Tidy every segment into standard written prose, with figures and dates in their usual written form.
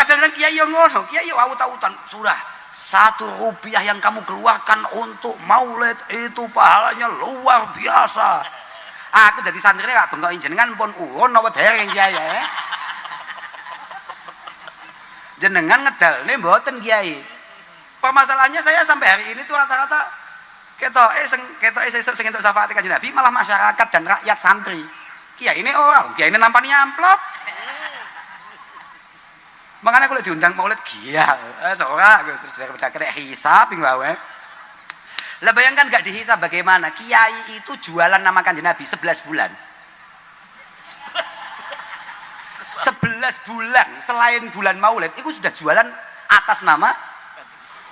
Kadang-kadang kiai yang ngono, kiai aut-autan surah Rp1 yang kamu keluarkan untuk maulid itu pahalanya luar biasa. Aku jadi santri gak bengok jenengan pun urun apa dereng kiai ya. Jenengan ngedalne mboten kiai. Permasalahannya saya sampai hari ini tuh rata-rata ketoke sesuk sing entuk syafaat Kanjeng Nabi malah masyarakat dan rakyat santri. Kiai ini kiai ini nampani amplop. Makanya kalau diundang maulid gial, ora sudah kena hisab wae. Lah bayangkan gak dihisab bagaimana? Kiai itu jualan nama Kanjeng Nabi 11 bulan. 11 bulan selain bulan Maulid itu sudah jualan atas nama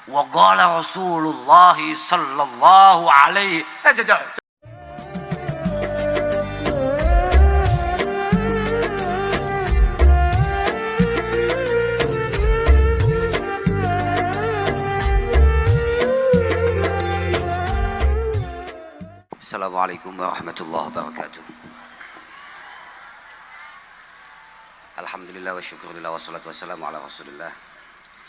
wa qala Rasulullah sallallahu alaihi. Assalamualaikum warahmatullahi wabarakatuh. Alhamdulillah wa syukurillah wassalatu wassalamu ala rasulillah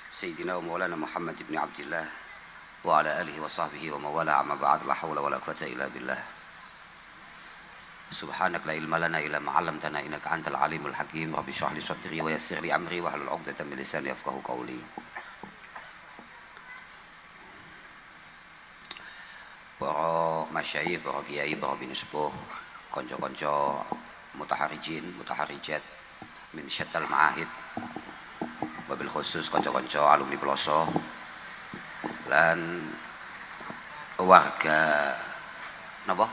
Sayyidina wa maulana Muhammad ibn Abdillah wa ala alihi wa sahbihi wa mawala amma ba'd. La hawla wa la quwata illa billah. Subhanak la ilma lana illa ma 'allamtana innaka antal alimul hakim. Rabbi shrah li sadri wa yassir li amri wa hlul 'uqdatam min lisani yafqahu qawli. Para masyayikh, para kiai, para bini sepuh, konco-konco mutaharijin, mutaharijat min syattal ma'ahid, wabil khusus konco-konco alumni Peloso lan warga napa?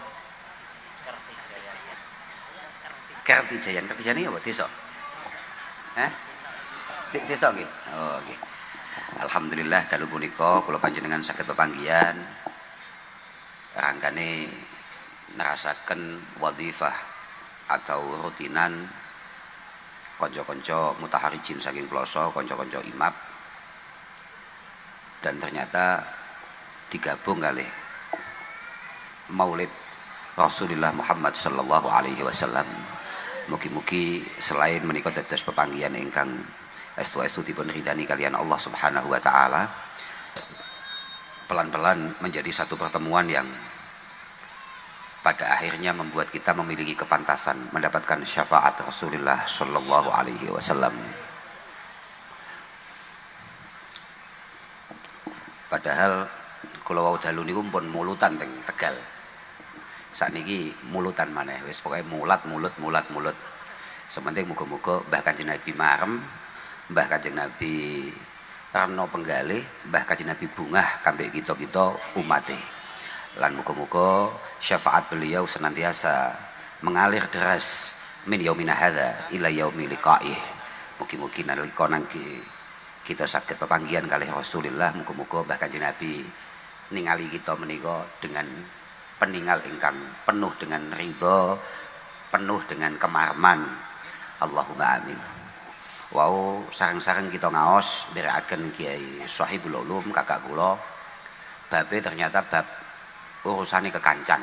Kartijayan. Kartijayan iki apa desa? Desa nggih. Oh nggih. Alhamdulillah dalu punika kula panjenengan saged pepanggihan rangkane nerasaken wadhifah atau rutinan konco-konco mutaharijin saking Peloso, konco-konco imab, dan ternyata digabung kali maulid Rasulullah Muhammad sallallahu alaihi wasallam. Mugi-mugi selain menika dados pepanggihan ingkang estu-estu dipun ridani kalian Allah Subhanahu wa taala, pelan-pelan menjadi satu pertemuan yang pada akhirnya membuat kita memiliki kepantasan mendapatkan syafaat Rasulullah sallallahu alaihi wasallam. Padahal kula wau dalu niku pun mulutan teng Tegal. Sakniki mulutan maneh, wis pokoke mulut. Sementing muga-muga Mbah Kanjeng Nabi marem, Mbah Kanjeng Nabi Rano penggalih, Mbah Kanjeng Nabi bungah kambek kita-kita umate. Lan muga-muga syafaat beliau senantiasa mengalir deras min yaumina hadza ila yaumi liqa'ih. Mugi-mugi nalika nangki kita saged pepanggihan kalih Rasulullah, muga-muga Mbah Kanjeng Nabi ningali kita menika dengan peninggal ingkang penuh dengan ridho, penuh dengan kemarman. Allahumma amin. Wow, sareng-sareng kita ngaos berekaken Kiai Shahibul Ulum kakak kula. Babe ternyata bab urusane kekancan.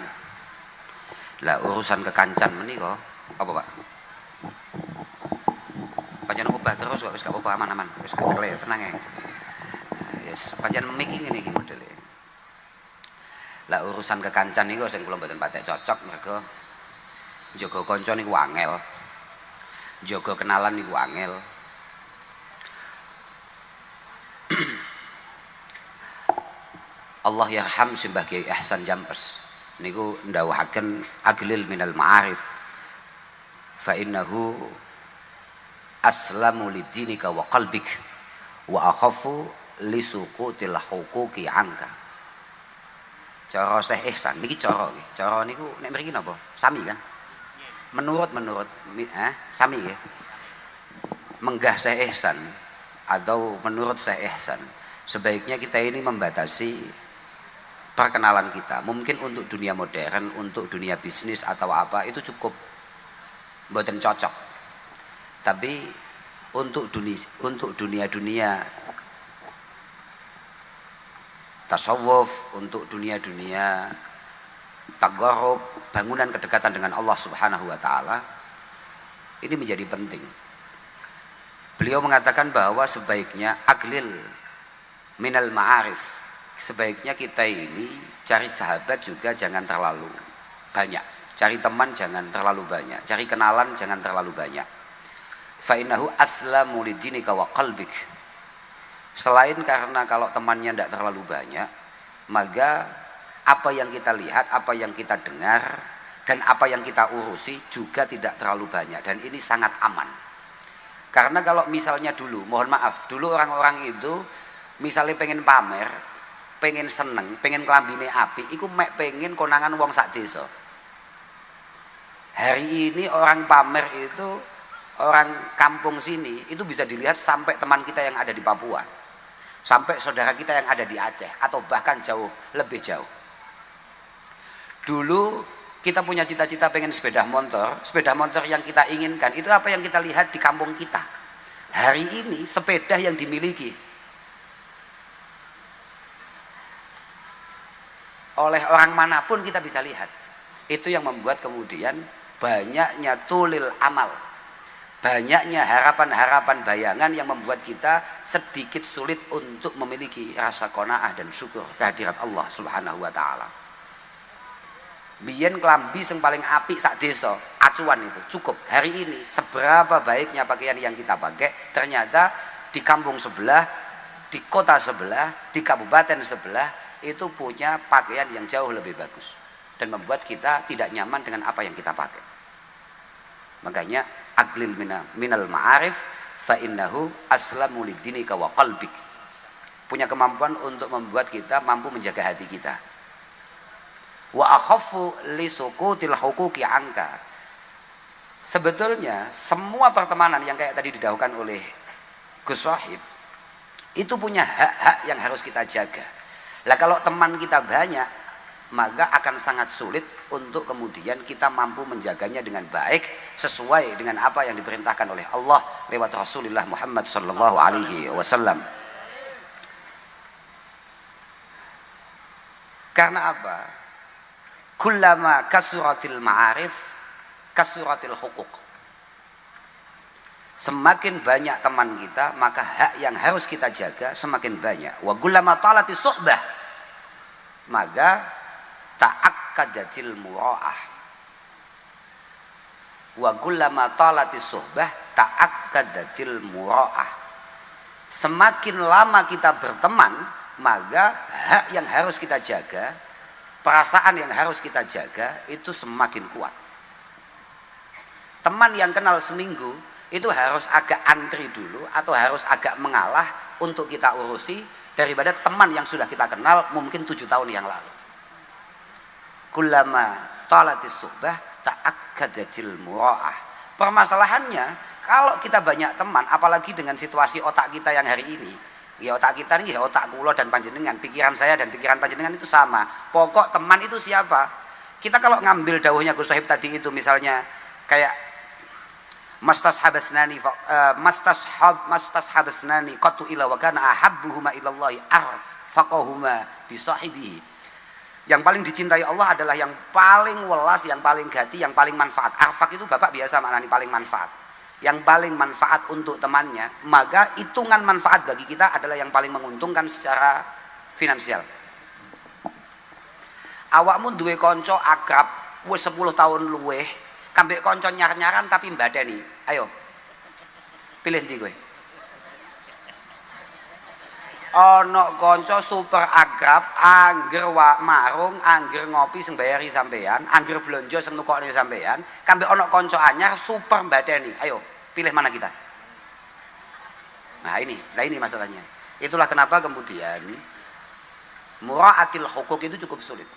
Lah urusan kekancan menika apa, Pak? Pancen obah terus kok wis gak apa-apa, aman-aman. Wis gak ceklek, tenang ya. Yes, pancen miki ngene iki modele. Lah urusan kekancan niku sing kula mboten patek cocok mergo njaga kanca niku angel. Jaga kenalan niku angel. Allah yarham simbah Kiai Ihsan Jampers niku ndawuhaken aglil minal ma'arif fa innahu aslamu lidinika wa qalbik wa akhafu lisuqutil huquqi anka. Cara Syekh Ihsan niki cara niku nek mriki napa? Sami kan? Menurut sami ya. Menggah Syekh Ihsan atau menurut Syekh Ihsan sebaiknya kita ini membatasi perkenalan kita. Mungkin untuk dunia modern, untuk dunia bisnis atau apa itu cukup mboten cocok. Tapi untuk dunia tasawuf, untuk dunia tagarrub, bangunan kedekatan dengan Allah Subhanahu wa taala, ini menjadi penting. Beliau mengatakan bahwa sebaiknya aglil minal ma'arif, sebaiknya kita ini cari sahabat juga jangan terlalu banyak, cari teman jangan terlalu banyak, cari kenalan jangan terlalu banyak. Fa innahu aslamu lidinika wa qalbik. Selain karena kalau temannya tidak terlalu banyak, maka apa yang kita lihat, apa yang kita dengar, dan apa yang kita urusi juga tidak terlalu banyak, dan ini sangat aman. Karena kalau misalnya dulu, mohon maaf, dulu orang-orang itu misalnya pengen pamer, pengen seneng, pengen kelambine api, iku mek pengen konangan wong sak desa. Hari ini orang pamer itu, orang kampung sini itu bisa dilihat sampai teman kita yang ada di Papua, sampai saudara kita yang ada di Aceh, atau bahkan jauh, lebih jauh. Dulu kita punya cita-cita pengen sepeda motor yang kita inginkan itu apa yang kita lihat di kampung kita. Hari ini sepeda yang dimiliki oleh orang manapun kita bisa lihat. Itu yang membuat kemudian banyaknya tulil amal, banyaknya harapan-harapan bayangan yang membuat kita sedikit sulit untuk memiliki rasa qanaah dan syukur kehadirat Allah Subhanahu wa taala. Biyen kelambi sing paling apik sak desa, acuan itu cukup. Hari ini seberapa baiknya pakaian yang kita pakai, ternyata di kampung sebelah, di kota sebelah, di kabupaten sebelah itu punya pakaian yang jauh lebih bagus dan membuat kita tidak nyaman dengan apa yang kita pakai. Makanya aglil minal ma'arif fa innahu aslamu lidinika wa qalbik. Punya kemampuan untuk membuat kita mampu menjaga hati kita. Wa akhafu li sukutil huquqi anka. Sebetulnya semua pertemanan yang kayak tadi didahulukan oleh Gus Sohib itu punya hak-hak yang harus kita jaga. Lah kalau teman kita banyak, maka akan sangat sulit untuk kemudian kita mampu menjaganya dengan baik sesuai dengan apa yang diperintahkan oleh Allah lewat Rasulullah Muhammad sallallahu alaihi wasallam. Karena apa? Kullama kasuratil ma'arif kasuratil huquq. Semakin banyak teman kita, maka hak yang harus kita jaga semakin banyak. Wa kullama talati suhbah, maka ta'akkadatil mura'ah. Wa kullama talati suhbah ta'akkadatil mura'ah. Semakin lama kita berteman, maka hak yang harus kita jaga, perasaan yang harus kita jaga itu semakin kuat. Teman yang kenal seminggu itu harus agak antri dulu atau harus agak mengalah untuk kita urusi daripada teman yang sudah kita kenal mungkin 7 tahun yang lalu. Kullama talatis suhbah ta'akkadatil mura'ah. Permasalahannya kalau kita banyak teman, apalagi dengan situasi otak kita yang hari ini, ya otak kita ini ya otak kula dan panjenengan, pikiran saya dan pikiran panjenengan itu sama. Pokok teman itu siapa? Kita kalau ngambil dawuhnya Gus Sohib tadi itu misalnya kayak mastashabasnani qatu ila wa kana ahabbuhuma ilallahi arfaqahuma bi sahibihi. Yang paling dicintai Allah adalah yang paling welas, yang paling gati, yang paling manfaat. Arfaq itu Bapak biasa maknanya paling manfaat. Yang paling manfaat untuk temannya, maka hitungan manfaat bagi kita adalah yang paling menguntungkan secara finansial. Awakmu duwe kanca akrab wis 10 tahun luweh, kambek kanca nyar-nyaran tapi mbadani. Ayo. Pilih ndi kowe? Ana kanca super akrab, angger marung, angger ngopi sing bayari sampean, angger blonjo sing nukokne sampean, kambek ana kanca anyar super mbadani. Ayo, pilih mana kita? Nah ini masalahnya. Itulah kenapa kemudian mura'atil huquq itu cukup sulit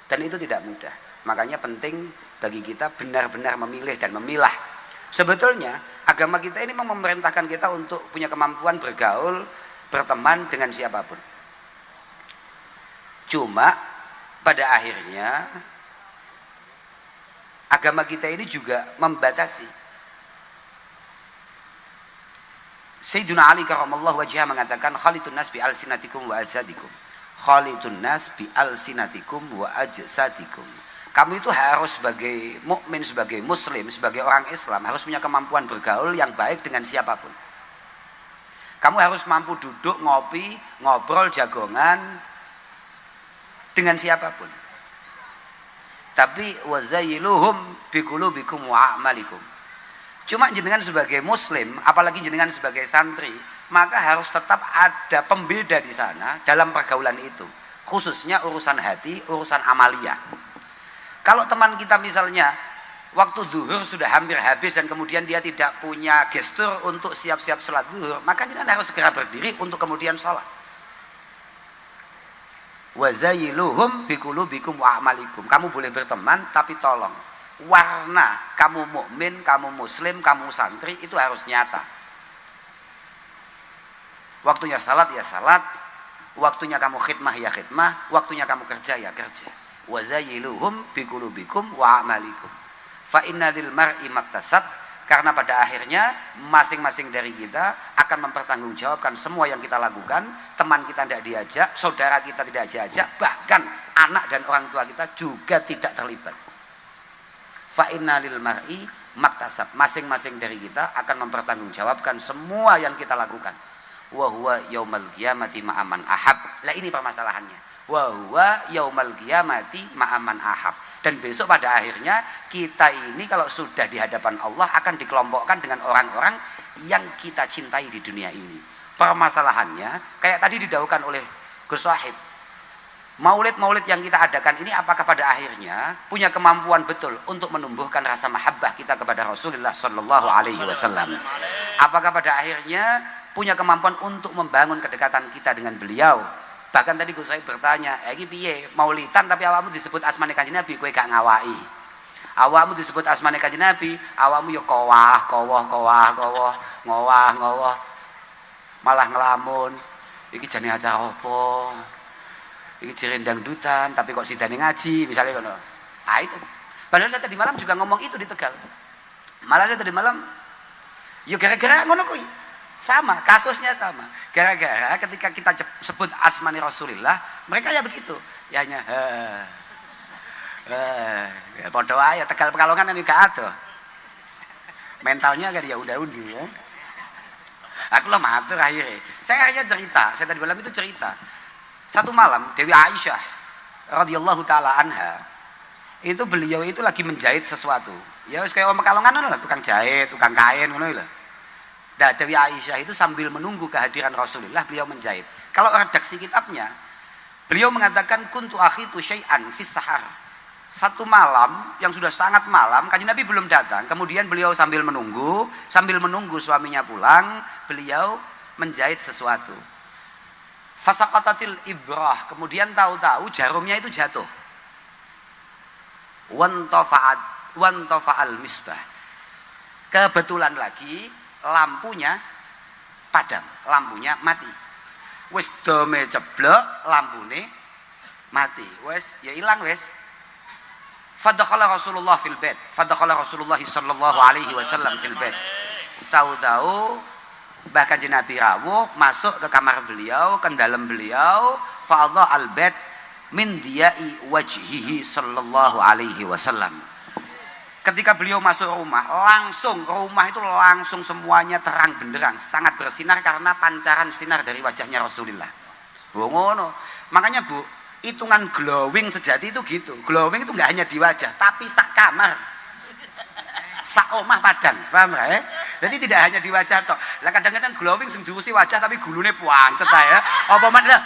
dan itu tidak mudah. Makanya penting bagi kita benar-benar memilih dan memilah. Sebetulnya agama kita ini memerintahkan kita untuk punya kemampuan bergaul, berteman dengan siapapun. Cuma pada akhirnya agama kita ini juga membatasi. Sayyidina Ali karramallahu wajhah mengatakan khalitun nas bi alsinatikum wa ajsadikum. Khalitun nas bi alsinatikum wa ajsadikum. Kamu itu harus sebagai mukmin, sebagai muslim, sebagai orang Islam harus punya kemampuan bergaul yang baik dengan siapapun. Kamu harus mampu duduk, ngopi, ngobrol, jagongan dengan siapapun. Tapi wazailuhum biqulubikum wa a'malikum. Cuma jenengan sebagai muslim, apalagi jenengan sebagai santri, maka harus tetap ada pembeda di sana dalam pergaulan itu. Khususnya urusan hati, urusan amalia. Kalau teman kita misalnya waktu zuhur sudah hampir habis dan kemudian dia tidak punya gestur untuk siap-siap sholat zuhur, maka jenengan harus segera berdiri untuk kemudian sholat. Wazailuhum biqulubikum wa a'malikum. Kamu boleh berteman, tapi tolong warna kamu mukmin, kamu muslim, kamu santri itu harus nyata. Waktunya salat ya salat, waktunya kamu khidmah ya khidmah, waktunya kamu kerja ya kerja. Wazailuhum biqulubikum wa a'malikum. Fa inna lil mar'i maktasab, karena pada akhirnya masing-masing dari kita akan mempertanggungjawabkan semua yang kita lakukan. Teman kita tidak diajak, saudara kita tidak diajak, bahkan anak dan orang tua kita juga tidak terlibat. Fa inna lil mar'i maktasab, masing-masing dari kita akan mempertanggungjawabkan semua yang kita lakukan. Wa huwa yaumal qiyamati ma'aman ahab. Lah ini permasalahannya. Wa huwa yaumal qiyamati ma'aman ahab. Dan besok pada akhirnya kita ini kalau sudah di hadapan Allah akan dikelompokkan dengan orang-orang yang kita cintai di dunia ini. Permasalahannya kayak tadi didahulukan oleh Gus Wahid, maulid-maulid yang kita adakan ini apakah pada akhirnya punya kemampuan betul untuk menumbuhkan rasa mahabbah kita kepada Rasulullah sallallahu alaihi wasallam? Apakah pada akhirnya punya kemampuan untuk membangun kedekatan kita dengan beliau? Bahkan tadi Gus Said bertanya, iki piye maulidan tapi awakmu disebut asmane Kanjeng Nabi, kowe gak ngawaki. Awakmu disebut asmane Kanjeng Nabi, awakmu ya kowah, ngowah, malah ngelamun. Iki jane acara apa? Iki jerendang dangdutan tapi kok sidane ngaji, misalnya ngono. Ah itu. Padahal saya tadi malam juga ngomong itu di Tegal. Malah saya tadi malam ya gara-gara ngono kuwi. Sama, kasusnya sama. Gara-gara ketika kita sebut asmani Rasulullah, mereka ya begitu. Ya hanya ya podo aja Tegal Pekalongan ini gak ada. Mentalnya kan ya udah undi ya. Aku lah matur akhirnya. Saya akhirnya cerita, saya tadi malam itu cerita. Satu malam Dewi Aisyah radhiyallahu taala anha, itu beliau itu lagi menjahit sesuatu. Ya wis kayak Pekalongan lah, tukang jahit, tukang kain ngono lho. Nah, Dewi Aisyah itu sambil menunggu kehadiran Rasulullah beliau menjahit. Kalau redaksi kitabnya, beliau mengatakan kuntu akhitu syai'an fis sahar. Satu malam yang sudah sangat malam, Kanjeng Nabi belum datang. Kemudian beliau sambil menunggu suaminya pulang, beliau menjahit sesuatu. Fasaqatatil ibrah, kemudian tahu-tahu jarumnya itu jatuh. Wantafa'al misbah. Kebetulan lagi lampunya padam, lampunya mati. Wis dome ceblok, lampune mati. Wis ya ilang wis. Fadakhala Rasulullah fil bait. Fadakhala Rasulullah sallallahu alaihi wasallam fil bait. Tahu-tahu bahkan Nabi rawuh masuk ke kamar beliau, ke dalam beliau, fa'adha al bait min diya'i wajhihi sallallahu alaihi wasallam. Ketika beliau masuk rumah, rumah itu langsung semuanya terang benderang, sangat bersinar karena pancaran sinar dari wajahnya Rasulullah. Ngono. Makanya Bu, hitungan glowing sejati itu gitu. Glowing itu nggak hanya di wajah, tapi sak kamar, sak omah padang, paham ya? Jadi tidak hanya di wajah tok. Lah kadang-kadang glowing sing diurusi wajah tapi gulune puancet ya. Apa man lah?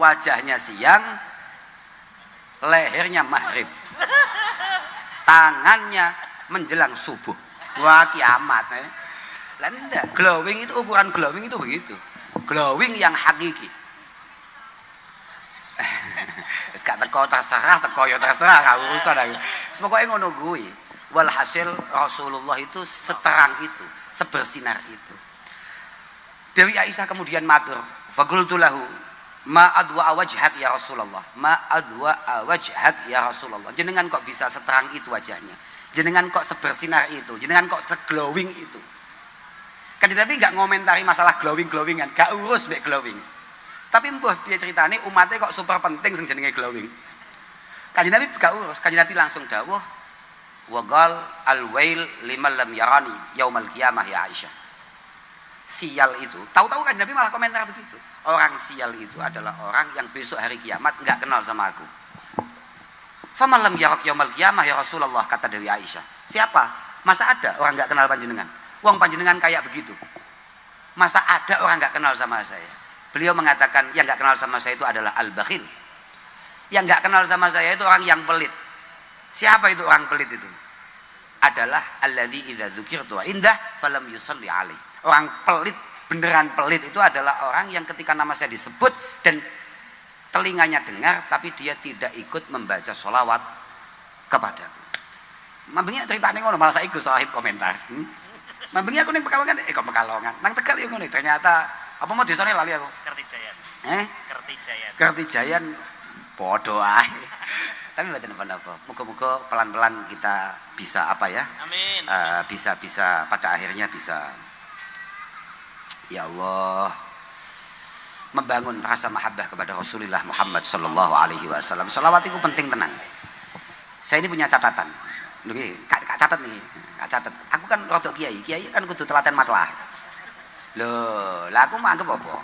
Wajahnya siang, lehernya maghrib, tangannya menjelang subuh. Wah kiamat ya. Lah ndak, glowing itu ukuran glowing itu begitu. Glowing yang hakiki. Wis gak teko terserah, teko ya terserah, gak urusan aku. Semoga ngono kuwi. Walhasil Rasulullah itu seterang itu, sebersinar itu. Dewi Aisyah kemudian matur, faqultu lahu ma adwa wajhak ya Rasulullah, ma adwa wajhak ya Rasulullah. Jenengan kok bisa seterang itu wajahnya, jenengan kok sebersinar itu, jenengan kok seglowing itu. Kan Nabi nggak ngomentari masalah glowingan, gak urus mek glowing. Tapi mbah piye ceritane umatnya kok super penting sing jenenge glowing. Kanjeng Nabi gak urus, Kanjeng Nabi langsung dawuh wa qal al-wail liman lam yarani yaumal qiyamah ya Aisyah. Sial itu, tahu-tahu kan Nabi malah komentar begitu. Orang sial itu adalah orang yang besok hari kiamat enggak kenal sama aku. Faman lam yarak yaumal qiyamah ya Rasulullah, kata Dewi Aisyah. Siapa? Masa ada orang enggak kenal panjenengan? Wong panjenengan kayak begitu. Masa ada orang enggak kenal sama saya? Beliau mengatakan yang enggak kenal sama saya itu adalah al-bakhil. Yang enggak kenal sama saya itu orang yang pelit. Siapa itu orang pelit itu? Adalah alladzi idza dzukirtu indah falam yusalli alaihi. Orang pelit, beneran pelit itu adalah orang yang ketika nama saya disebut dan telinganya dengar tapi dia tidak ikut membaca sholawat kepadaku. Mambengnya ceritanya ngono malah saya ikut sahib komentar. Mambengnya aku ning Pekalongan, kok Pekalongan. Nang Tegal ya ngono ternyata apa mau desane lali aku. Kertijayan. Kertijayan. Kertijayan podo ae. Tapi mboten napa-napa. Muga-muga pelan-pelan kita bisa apa ya? Amin. Bisa pada akhirnya bisa ya Allah membangun rasa mahabbah kepada Rasulullah Muhammad sallallahu alaihi wasallam. Sholawat itu penting tenan. Saya ini punya catatan. Niki, Kak catat nih. Kak catat. Aku kan rodok kiai kan kudu telaten matlah. Loh, lah aku mau anggap apa?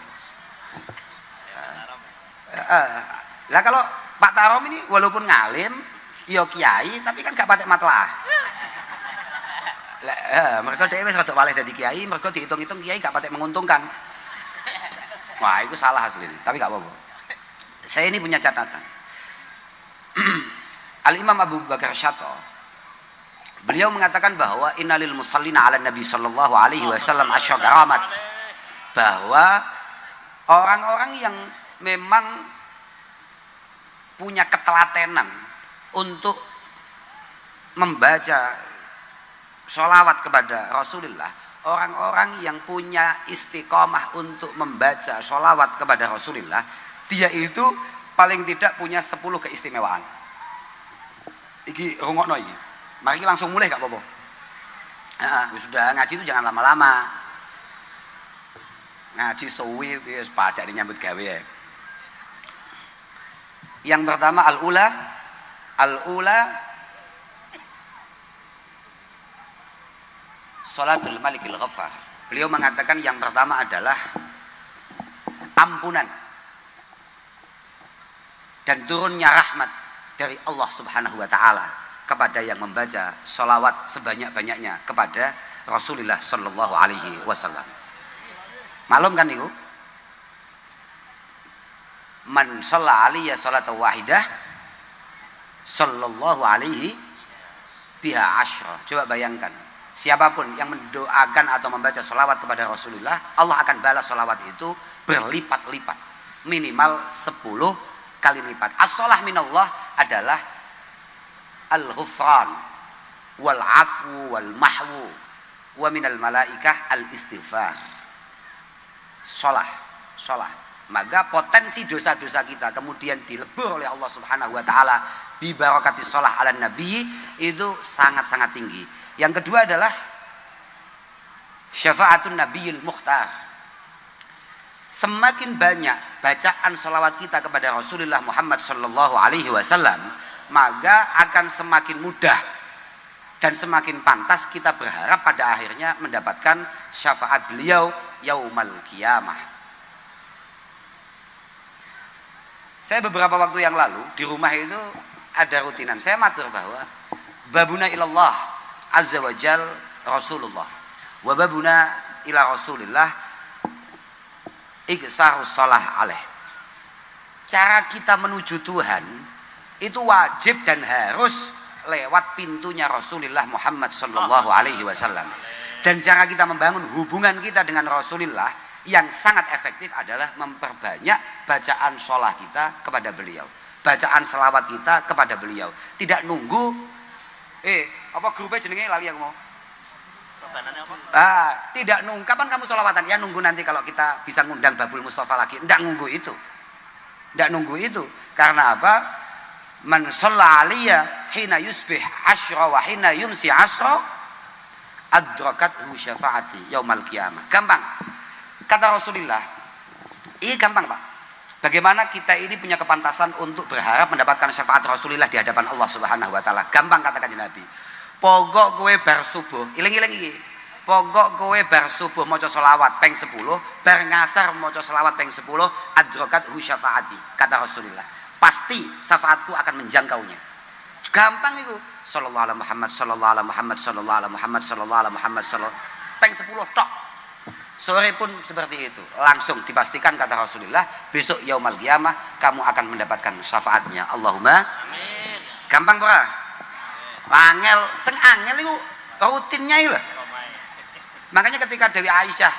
Lah kalau Pak Tarom ini walaupun ngalim, ya kiai, tapi kan gak patek matlah. Mereka dhewe wis rada waleh dadi kiai, mereka dihitung-hitung kiai gak patek menguntungkan. Wah, itu salah asli, tapi gak apa-apa. Saya ini punya catatan. Al-Imam Abu Bakar Syato, beliau mengatakan bahwa innalil musallina ala Nabi sallallahu alaihi wasallam asyagaramat, bahwa orang-orang yang memang punya ketelatenan untuk membaca sholawat kepada Rasulullah, orang-orang yang punya istiqomah untuk membaca sholawat kepada Rasulullah, dia itu paling tidak punya 10 keistimewaan. Iki rungokno iki. Mari langsung mulai gak apa-apa. Sudah ngaji itu jangan lama-lama. Ngaji suwi wis padane nyambut gawe ya. Yang pertama al-ula Salatul Malikil Ghaffar. Beliau mengatakan yang pertama adalah ampunan dan turunnya rahmat dari Allah Subhanahu wa taala kepada yang membaca sholawat sebanyak-banyaknya kepada Rasulullah sallallahu alaihi wasallam. Maklum kan niku? Man shalla alaiya salatan wahidah sallallahu alaihi biha asyra. Coba bayangkan, siapapun yang mendoakan atau membaca sholawat kepada Rasulullah, Allah akan balas sholawat itu berlipat-lipat, minimal 10 kali lipat. As-shalah minallah adalah al-ghufran wal afwu wal mahwu wa minal malaikah al-istighfar. Shalah. Maka potensi dosa-dosa kita kemudian dilebur oleh Allah Subhanahu wa taala bi barakati shalah ala nabi itu sangat-sangat tinggi. Yang kedua adalah syafaatun nabiyil mukhtar. Semakin banyak bacaan sholawat kita kepada Rasulullah Muhammad sallallahu alaihi wasallam, maka akan semakin mudah dan semakin pantas kita berharap pada akhirnya mendapatkan syafaat beliau yaumal qiyamah. Saya beberapa waktu yang lalu di rumah itu ada rutinan. Saya matur bahwa babuna ilallah azza wa jal Rasulullah wa babuna ila Rasulillah iksarus shalah alaih. Cara kita menuju Tuhan itu wajib dan harus lewat pintunya Rasulullah Muhammad sallallahu alaihi wasallam. Dan cara kita membangun hubungan kita dengan Rasulullah yang sangat efektif adalah memperbanyak bacaan sholah kita kepada beliau, bacaan selawat kita kepada beliau. Tidak nunggu apa grupnya jenenge lali aku mau. Tidak nunggu kapan kamu sholawatan, ya nunggu nanti kalau kita bisa ngundang Babul Mustafa lagi. Tidak nunggu itu. Tidak nunggu itu. Karena apa? Man shalla alaiya hina yusbih asyra wa hina yumsi asyra adrakathu syafaati yaumal qiyamah. Gampang. Kata Rasulullah, ini gampang Pak. Bagaimana kita ini punya kepantasan untuk berharap mendapatkan syafaat Rasulullah di hadapan Allah Subhanahu wa taala? Gampang katakan Nabi. Pokok kowe bar subuh, iling-iling iki. Pokok kowe bar subuh maca selawat ping 10, bar ngasar maca selawat ping 10, adrakat hu syafaati, kata Rasulullah. Pasti syafaatku akan menjangkaunya. Gampang itu. Sallallahu alaihi Muhammad, sallallahu alaihi Muhammad, sallallahu alaihi Muhammad, sallallahu alaihi Muhammad, sallallahu ping 10 tok. Sore pun seperti itu. Langsung dipastikan kata Rasulullah, besok yaumul qiyamah kamu akan mendapatkan syafaatnya. Allahumma amin. Gampang ora? Angel, sing angel itu rutinnya itu. Makanya ketika Dewi Aisyah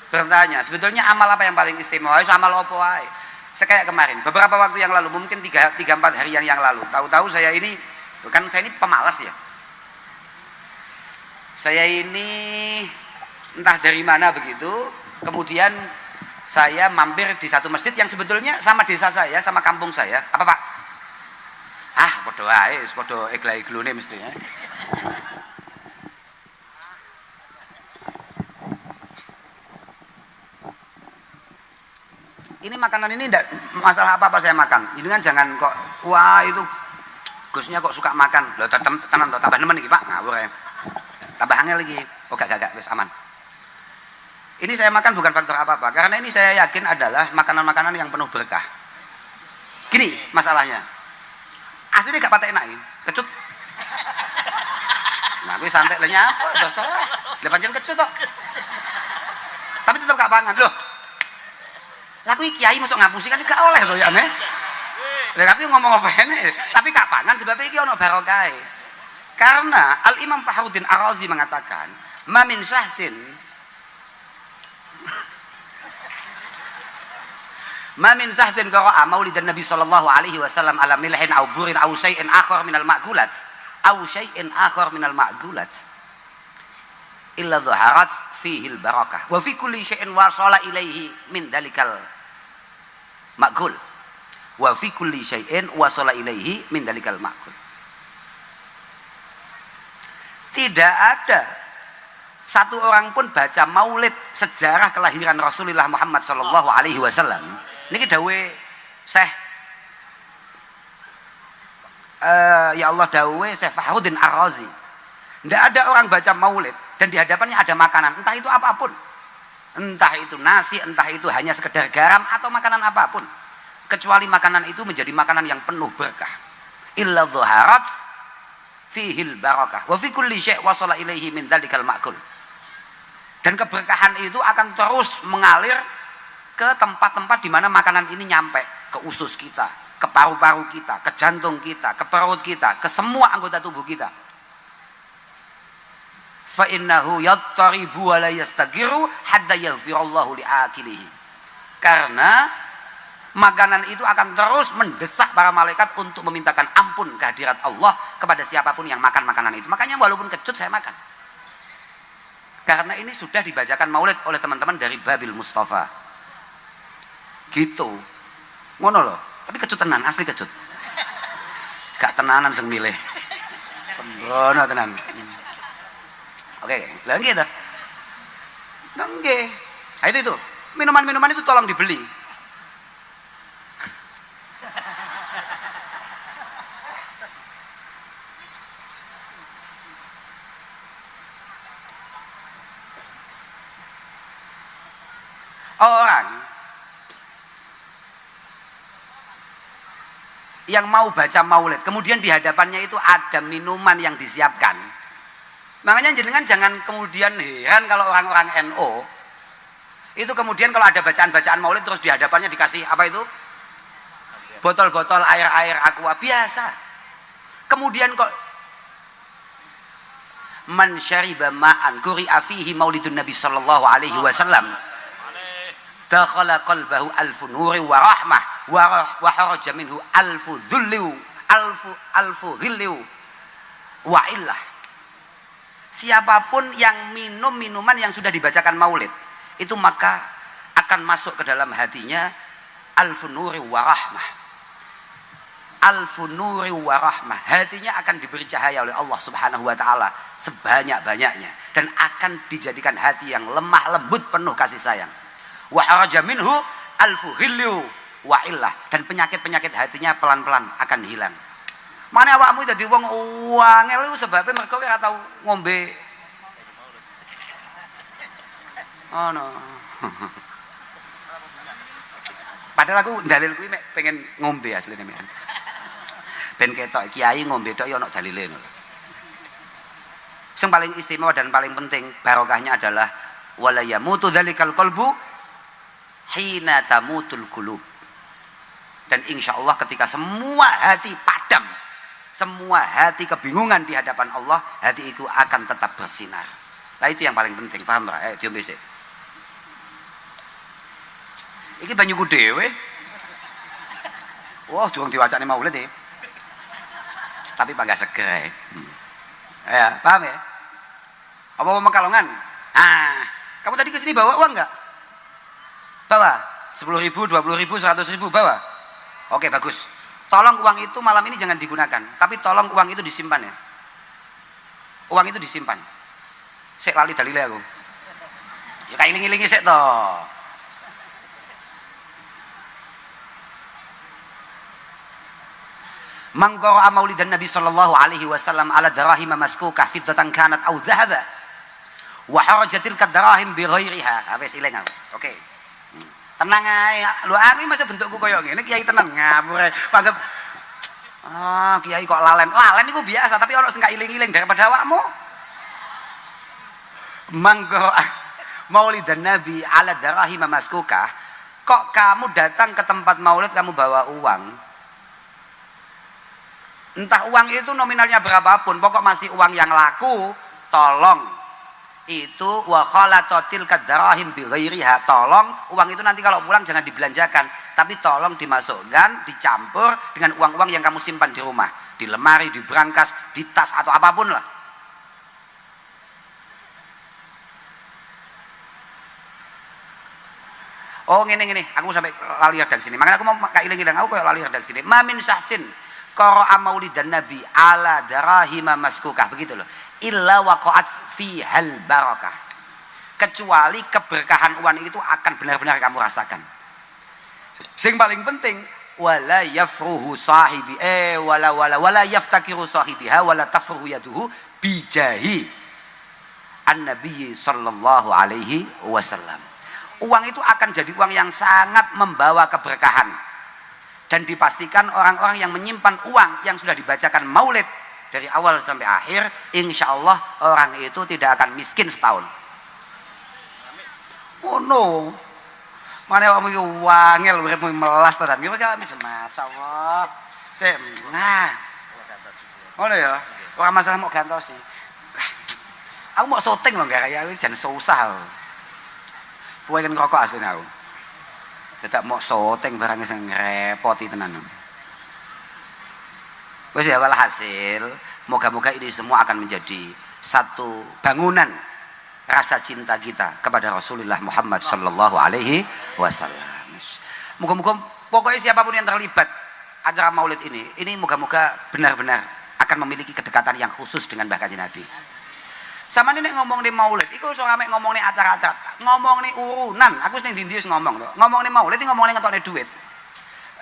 bertanya, sebetulnya amal apa yang paling istimewa? Itu amal apa wae? Kayak kemarin, beberapa waktu yang lalu, mungkin 3-4 hari yang lalu, tahu-tahu saya ini, kan saya ini pemalas ya. Saya ini entah dari mana begitu, kemudian saya mampir di satu masjid yang sebetulnya sama desa saya, sama kampung saya. Apa Pak? Podo ae, podo egla-eglone mestinya. Ini makanan ini enggak masalah apa-apa saya makan. Ini kan jangan kok wah itu Gusnya kok suka makan. Lho tenan to tambah nemen iki Pak, ngawur ya. Tambah angel lagi. Oh gak wis aman. Ini saya makan bukan faktor apa-apa, karena ini saya yakin adalah makanan-makanan yang penuh berkah. Gini masalahnya. Aslinya gak patek enak ini, kecut. Nah, gue santai lenya apa? Udah salah. Lah pancen kecut tok. Tapi tetap gak pangan loh. Lah kuwi kiai masuk ngapusi kan gak oleh to ya ne. Lah aku ngomong apa ene, tapi gak pangan sebab iki ono barokahe. Karena Al Imam Fakhruddin Ar-Razi mengatakan, "Ma min syahsin Ma min sahsin qara'a maulidan Nabi sallallahu alaihi wasallam ala milhin aw burin aw syai'in akhar minal ma'kulat aw syai'in akhar minal ma'kulat illa dhaharat fihi al-barakah wa fi kulli syai'in wasala ilaihi min dalikal ma'kul wa fi kulli syai'in wasala ilaihi min dalikal ma'kul." Tidak ada satu orang pun baca maulid sejarah kelahiran Rasulullah Muhammad sallallahu alaihi wasallam. Niki dawe Syekh ya Allah dawe Syekh Fakhruddin Ar-Razi. Tidak ada orang baca maulid dan di hadapannya ada makanan, entah itu apapun. Entah itu nasi, entah itu hanya sekedar garam atau makanan apapun. Kecuali makanan itu menjadi makanan yang penuh berkah. Illa dhaharat fihil barakah wa fi kulli syai' wasala ilaihi min dalikal ma'kul. Dan keberkahan itu akan terus mengalir ke tempat-tempat di mana makanan ini nyampe ke usus kita, ke paru-paru kita, ke jantung kita, ke perut kita, ke semua anggota tubuh kita. Fa innahu yattaribu wa la yastagiru hatta yaghfirallahu li'akilihi. Karena makanan itu akan terus mendesak para malaikat untuk memintakan ampun kehadirat Allah kepada siapapun yang makan makanan itu. Makanya walaupun kecut saya makan. Karena ini sudah dibacakan maulid oleh teman-teman dari Babil Mustafa. Gitu ngono loh, tapi kecut tenan, asli kecut gak tenanan sing milih sembrono tenan. Oke, lagi gitu nggih. Nah, itu minuman-minuman itu tolong dibeli. Orang yang mau baca maulid, kemudian di hadapannya itu ada minuman yang disiapkan. Makanya jenengan jangan kemudian heran kalau orang-orang NO itu kemudian kalau ada bacaan-bacaan maulid terus di hadapannya dikasih apa itu? Botol-botol air-air aqua biasa. Kemudian kok man syariba ma'an quri'a fihi maulidun Nabi sallallahu alaihi wasallam dakhala qalbahu alfu nuri wa rahmah wa kharaja minhu alfu dhulli alfu ghilli wa illah. Siapapun yang minum minuman yang sudah dibacakan maulid itu maka akan masuk ke dalam hatinya alfu nuri wa rahmah. Alfu nuri wa rahmah, hatinya akan diberi cahaya oleh Allah Subhanahu wa taala sebanyak-banyaknya dan akan dijadikan hati yang lemah lembut penuh kasih sayang. Wa haraja minhu alfu ghillu wa illah, dan penyakit-penyakit hatinya pelan-pelan akan hilang. Mane awakmu dadi wong wangel iku sebabe mergo ora tau ngombe. Oh no. Padahal aku dalil kuwi mek pengen ngombe asline mek. Ben ketok kiai ngombe tok ya ana dalile ngono. Yang paling istimewa dan paling penting barokahnya adalah wala yamutu dzalikal qalbu hina tamutul qulub. Dan insya Allah ketika semua hati padam, semua hati kebingungan di hadapan Allah, hati itu akan tetap bersinar. Nah itu yang paling penting, paham ra? Diombe sik. Iki banyuku dhewe. Wah, durung diwacane maulid iki. Tapi bangga seger. Ya, paham ya? Apa mau Makalongan? Ah, kamu tadi ke sini bawa uang enggak? Bawa. 10.000, 20.000, 100.000 bawa. Oke, bagus. Tolong uang itu malam ini jangan digunakan, tapi tolong uang itu disimpan ya. Uang itu disimpan. Sik lali dalile aku. Ya kayak iling-ilingi sik to. Man qara'a maulidan Nabi sallallahu alaihi wasallam ala darahim maskukah fiddatan kanat aw dhahaba wa harajatil kadrahim bi ghairiha. Wis ilang aku. Oke. Tenang ae. Lho aku masa bentukku koyo ngene kiai tenan ngapur ae. Panggep kiai kok lalen. Lalen iku biasa tapi ono sing gak iling-iling daripada awakmu. Man qara'a maulidan Nabi ala darahim maskukah. Kok kamu datang ke tempat maulid kamu bawa uang? Entah uang itu nominalnya berapapun, pokok masih uang yang laku, tolong itu wa khalatatil kadrahim bi ghairiha. Tolong uang itu nanti kalau pulang jangan dibelanjakan, tapi tolong dimasukkan, dicampur dengan uang-uang yang kamu simpan di rumah, di lemari, di brankas, di tas atau apapun lah. Oh ngene, aku sampai lali redaksi sini. Makanya aku mau kailing-iling aku kayak lali redaksi sini. Mamin syahsin qara'a maulidan Nabi ala darahima maskukah, begitu loh. Illa waqa'at fihal barakah. Kecuali keberkahan uang itu akan benar-benar kamu rasakan. Sing paling penting wala yafruhu sahibi wala yaftakiru sahibiha wala tafruhu yaduhu bijahi an-nabi sallallahu alaihi wasallam. Uang itu akan jadi uang yang sangat membawa keberkahan. Dan dipastikan orang-orang yang menyimpan uang yang sudah dibacakan maulid dari awal sampai akhir, insya Allah orang itu tidak akan miskin setahun. Oh no, mana kamu itu wangel uripmu melas tenan. Gimana kami semasa Allah. Nah, oh ya, orang masalah mau gantos sih. Aku mau syuting loh, gak kayak jangan susah. Puai kan rokok asli aku. Tidak mau syuting barang sing repoti tenan. Wis ya walhasil, moga-moga ini semua akan menjadi satu bangunan rasa cinta kita kepada Rasulullah Muhammad sallallahu alaihi wasallam. Moga-moga pokoknya siapapun yang terlibat acara maulid ini moga-moga benar-benar akan memiliki kedekatan yang khusus dengan Baginda Nabi. Sama ini ngomong di maulid, iku so ame ngomong nih acara-acara, ngomong nih urunan. Aku sering dindius ngomong tuh, ngomong nih maulid, ngomong nih ngetoknya duit.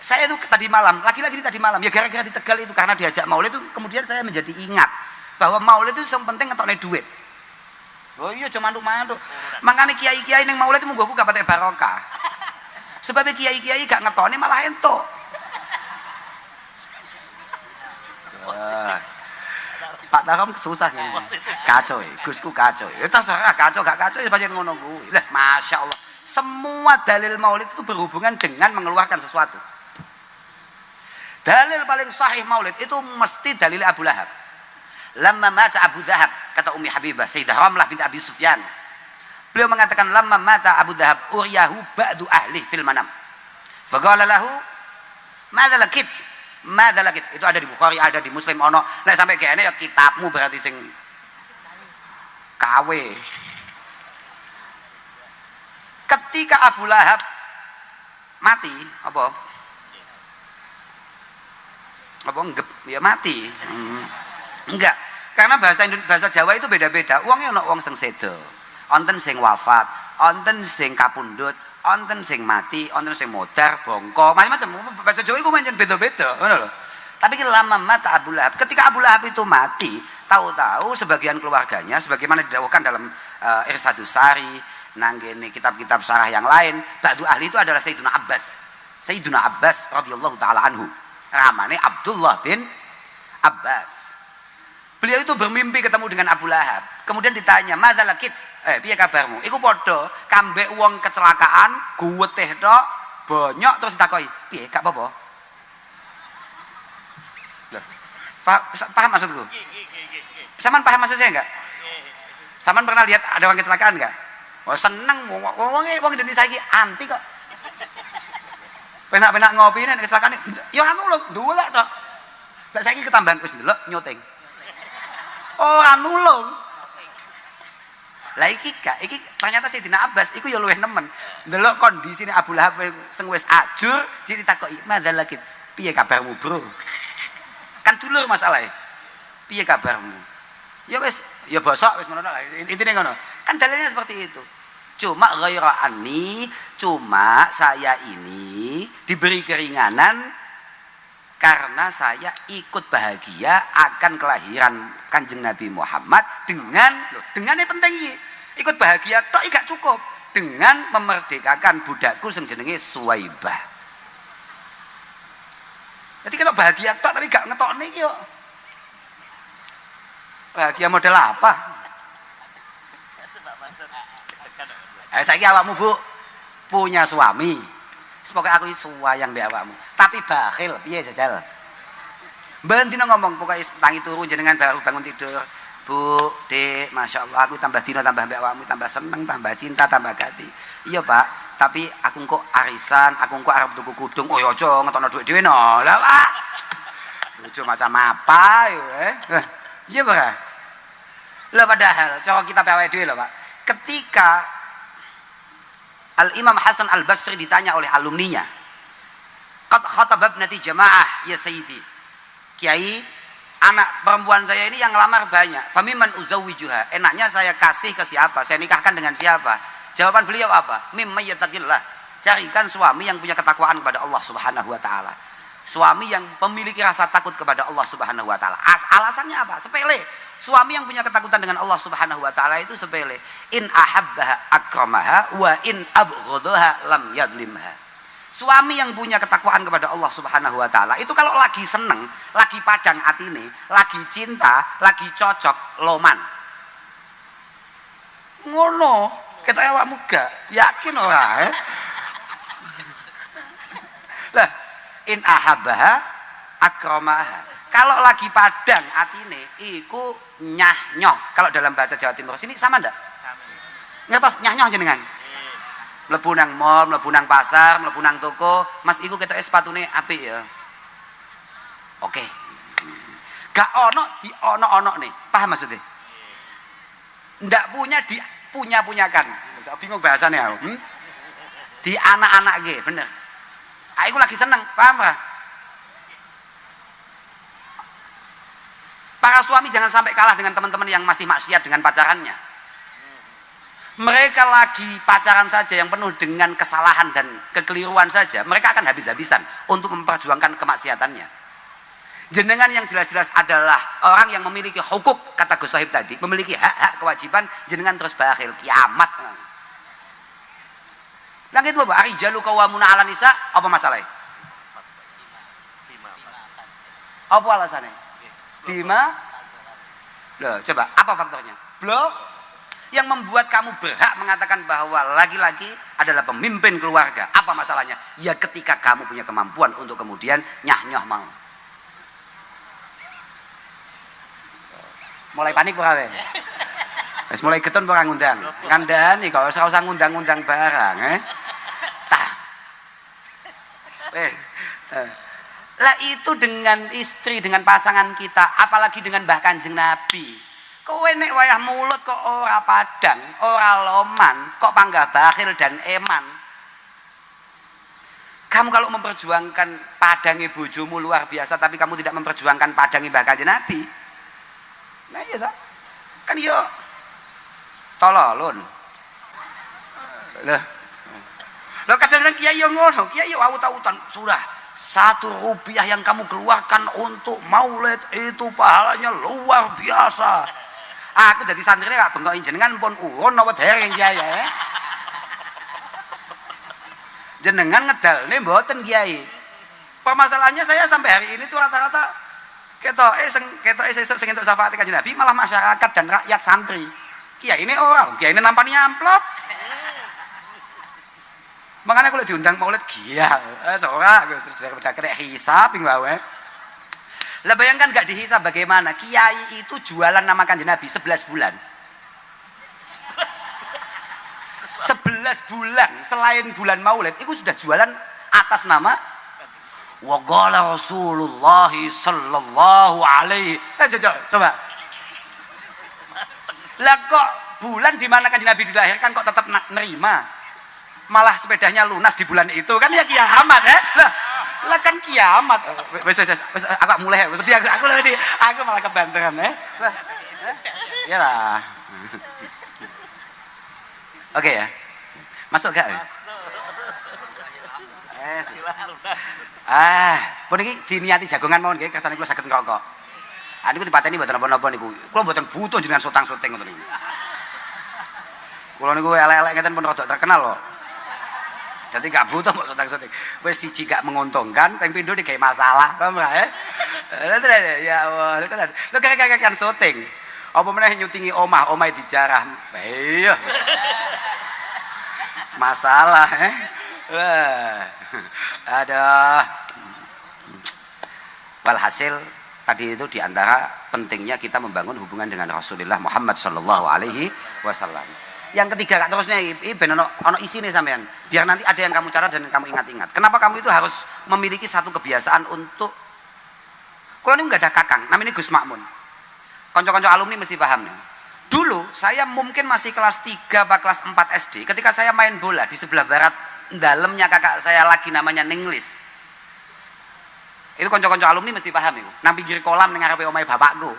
Saya itu tadi malam, lagi-lagi tadi malam, ya gara-gara di Tegal itu karena diajak maulid itu, kemudian saya menjadi ingat bahwa maulid itu yang penting ngetoknya duit. Oh iya, cuma mantuk-mantuk. Makanya kiai-kiai neng maulid itu munggu aku gak pakai barokah. Sebabnya kiai-kiai gak ngetoknya malah entuk. Pak Tarom susah nih, kacau ya, Gusku kacau ya, terserah kacau gak kacau ya pancen ngono kuwi. Lah Masya Allah, semua dalil maulid itu berhubungan dengan mengeluarkan sesuatu. Dalil paling sahih maulid itu mesti dalil Abu Lahab. Lamma mata Abu Dhahab, kata Ummi Habibah Sayyidah Ramlah binti Abi Sufyan, beliau mengatakan lamma mata Abu Dhahab uriyahu ba'du ahli fil manam faqala lahu madza lakit. Madalakit itu ada di Bukhari, ada di Muslim ono. Nek sampai kene ya kitabmu berarti sing KW. Ketika Abu Lahab mati, apa? Ya mati. Enggak, karena bahasa Jawa itu beda-beda. Wongnya ono wong sing sedo, wonten sing wafat, wonten sing kapundhut, wonten sing mati, wonten sing modar, bongko, macam-macam. Bahasa Jawa itu pancen beda-beda, ngono lho. Tapi lama mata Abu Lahab. Ketika Abu Lahab itu mati, tahu-tahu sebagian keluarganya, sebagaimana didawuhkan dalam Irsadus Sari, nanggene kitab-kitab syarah yang lain, ba'du ahli itu adalah Sayyiduna Abbas. Sayyiduna Abbas radhiyallahu taala anhu. Ramane Abdullah bin Abbas. Beliau itu bermimpi ketemu dengan Abu Lahab. Kemudian ditanya, "Madzal kits? Piye kabarmu?" Iku padha kambek wong kecelakaan, guweteh tok, bonyok terus ditakoki, "Piye, gak apa-apa?" Paham maksudku? Saman paham maksud saya enggak? Saman pernah lihat ada orang kecelakaan enggak? Oh, seneng wong Indonesia iki anti kok. Penak-penak ngopi nek kecelakaan ya anu lho, ndolek tok. Lah saiki ketambahan wis ndelok nyuting. Oh, anu lho. Lah iki ternyata Sayyidina Abbas iku ya luwih nemen. Ndelok kondisine Abu Lahab sing wis ajur, ditakoki, "Madzal lakit? Piye kabarmu, Bro?" Kan dulur masalahnya. Piye kabarmu? Ya wis, ya bosok wis ngono lah. Intine ngono. Kan dalilnya seperti itu. Cuma ghaira anni, cuma saya ini diberi keringanan karena saya ikut bahagia akan kelahiran Kanjeng Nabi Muhammad dengan yang penting iki. Ikut bahagia tok gak cukup dengan memerdekakan budakku sing jenenge Suwaibah. Jadi kalau bahagia tok tapi gak ngetokne iki yo. Bahagia model apa? Saiki awakmu Bu punya suami. Semoga aku suwayang mbek awakmu. Tapi bakhil piye jajal? Ben dina ngomong pokoke tangi turu jenengan baru bangun tidur. Bu, Dek, Masya Allah aku tambah dina tambah mbek awakmu tambah seneng, tambah cinta, tambah gati. Iya Pak. Tapi aku kok arisan, aku kok arep tuku kudung. Oh ya aja ngetokno dhuwit dhewe no. Lah Pak. Lucu macam apa yo Iya Pak. Lah padahal cara kita awake dhewe lho Pak. Ketika Al-Imam Hasan Al-Basri ditanya oleh alumninya, "Qad khatababnati jamaah ya Sayyidi." Kiai, anak perempuan saya ini yang ngelamar banyak. Famiman uzawwijuha. Enaknya saya kasih ke siapa? Saya nikahkan dengan siapa? Jawaban beliau apa? Mimma yattaqillah. Carikan suami yang punya ketakwaan kepada Allah Subhanahu wa taala. Suami yang memiliki rasa takut kepada Allah Subhanahu wa taala. Alasannya apa? Sepele. Suami yang punya ketakutan dengan Allah Subhanahu wa taala itu sepele. In ahabbaha akramaha wa in abghadaha lam yadlimha. Suami yang punya ketakwaan kepada Allah Subhanahu wa taala itu kalau lagi seneng, lagi padang atine, lagi cinta, lagi cocok loman. Ngono, ketok awakmu gak yakin ora Lah, in ahabbaha akramaha. Kalau lagi padang atine iku nyah-nyoh. Kalau dalam bahasa Jawa Timur sini sama ndak? Sama. Ngertos nyah-nyoh jenengan? Mlebu nang mall, mlebu nang pasar, mlebu nang toko, Mas iku ketoke sepatune apik ya. Oke. Gak ono di ono-onokne. Paham maksudnya? Ndak punya-punyakan. Bingung bahasane aku. Di anak-anake, bener. Aku lagi seneng, paham Pak? Para suami jangan sampai kalah dengan teman-teman yang masih maksiat dengan pacarannya. Mereka lagi pacaran saja yang penuh dengan kesalahan dan kekeliruan saja, mereka akan habis-habisan untuk memperjuangkan kemaksiatannya. Jenengan yang jelas-jelas adalah orang yang memiliki hukuk, kata Gus Sohib tadi, memiliki hak-hak kewajiban, jenengan terus bakhil, kiamat. Langit Bapak, arijalu qawwamuna 'alan nisa, apa masalahnya? Apa alasannya? Bima? Loh, coba, apa faktornya? Belum? Yang membuat kamu berhak mengatakan bahwa laki-laki adalah pemimpin keluarga. Apa masalahnya? Ya ketika kamu punya kemampuan untuk kemudian nyah-nyoh mau. Mulai panik perawe. Wis mulai keton ora ngundang. Kandhani kok ora usah ngundang-undang barang, Tah. Lah itu dengan istri, dengan pasangan kita, apalagi dengan Mbah Kanjeng Nabi. Kowe nek wayah mulut kok ora padang, ora loman, kok panggah bakhil dan eman. Kamu kalau memperjuangkan padange bojomu luar biasa, tapi kamu tidak memperjuangkan padange Mbah Kanjeng Nabi. Nah iya toh? Kan yo tololun. Loh kadang-kadang kiai yo ngono, kiai yo awut-awutan surah. Rp1 yang kamu keluarkan untuk maulid itu pahalanya luar biasa. Aku jadi santrine gak bengok jenengan pun urun apa dereng Kiai ya. Jenengan ngedalne mboten Kiai. Permasalahannya saya sampai hari ini tuh rata-rata ketoke sesuk sing entuk syafaat Kanjeng Nabi malah masyarakat dan rakyat santri. Kiai ini Kiai ini nampani amplop. Makanya kalau diundang maulid gial, ora sudah kena hisab wae. Lah bayangkan gak dihisab bagaimana? Kiai itu jualan nama Kanjeng Nabi 11 bulan. 11 bulan selain bulan maulid itu sudah jualan atas nama wa qala Rasulullah sallallahu alaihi. Coba. Lah kok bulan di mana Kanjeng Nabi dilahirkan kok tetap nerima? Malah sepedanya lunas di bulan itu kan ya kiamat ya. Lah kan kiamat. Wes aku mulai berarti aku malah kebanteran ya. Ya lah. Oke ya. Masuk gak? Pun iki diniati jagongan mawon nggih kersane kula saged ngrokok. Niku dipateni mboten napa-napa niku. Kula mboten butuh jenengan sutang-suting ngoten niku. Kula niku elek-elek ngeten pun rada terkenal lho. Jadi gak butuh mbok sutang-suting. Wis siji gak menguntungkan, ping pindho digawe masalah, paham ra ya? Ya Allah, lho kakek-kakekan syuting. Apa meneh nyutingi omah dijarah. Iya. Masalah wah. Ada. Walhasil tadi itu diantara pentingnya kita membangun hubungan dengan Rasulullah Muhammad sallallahu alaihi wasallam. Yang ketiga kak terusnya ben ono isine sampean. Biar nanti ada yang kamu catat dan kamu ingat-ingat. Kenapa kamu itu harus memiliki satu kebiasaan untuk kalau ini nggak ada kakang, namanya Gus Makmun. Konco-konco alumni mesti paham nih. Dulu saya mungkin masih kelas 3 atau kelas 4 SD ketika saya main bola di sebelah barat dalamnya kakak saya lagi namanya Ninglis. Itu konco-konco alumni mesti paham itu. Nang pinggir kolam ning ngarepe omahe bapakku.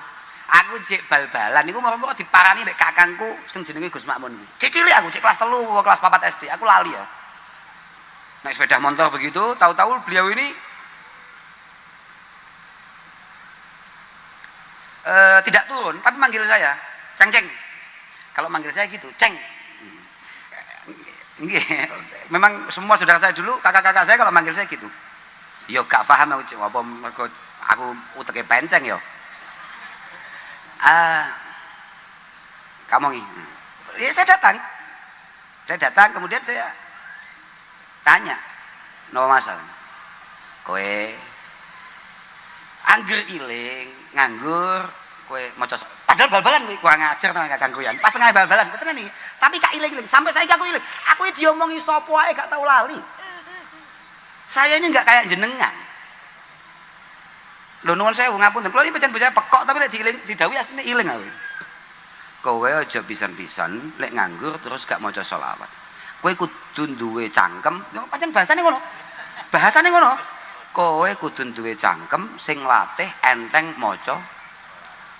Aku cek bal-balan niku moro-moro diparani mek kakangku sing jenenge Gus Makmun. Cek cilik aku cek kelas 3 atau kelas 4 SD. Aku lali ya. Naik sepeda motor begitu, tahu-tahu beliau ini tidak turun tapi manggil saya ceng. Kalau manggil saya gitu ceng. Memang semua saudara saya dulu kakak-kakak saya kalau manggil saya gitu yo gak paham aku uteke penceng yo kamu ya saya datang kemudian saya tanya no masalah kowe angger iling nganggur kowe maca padahal bal-balan kowe kurang ajar tenan kakangku yan pas tengah bal-balan tenan nih tapi gak iling-iling sampai saiki aku iling aku diomongi sapa ae gak tau lali saya ini gak kayak jenengan lho nuwun sewu ngapunten kula iki pancen bocah pekok tapi lek didhawuhi asline iling aku kowe aja pisan-pisan lek nganggur terus gak maca selawat kowe kudu duwe cangkem pancen bahasane ngono kowe kudu duwe cangkem sing latih enteng maca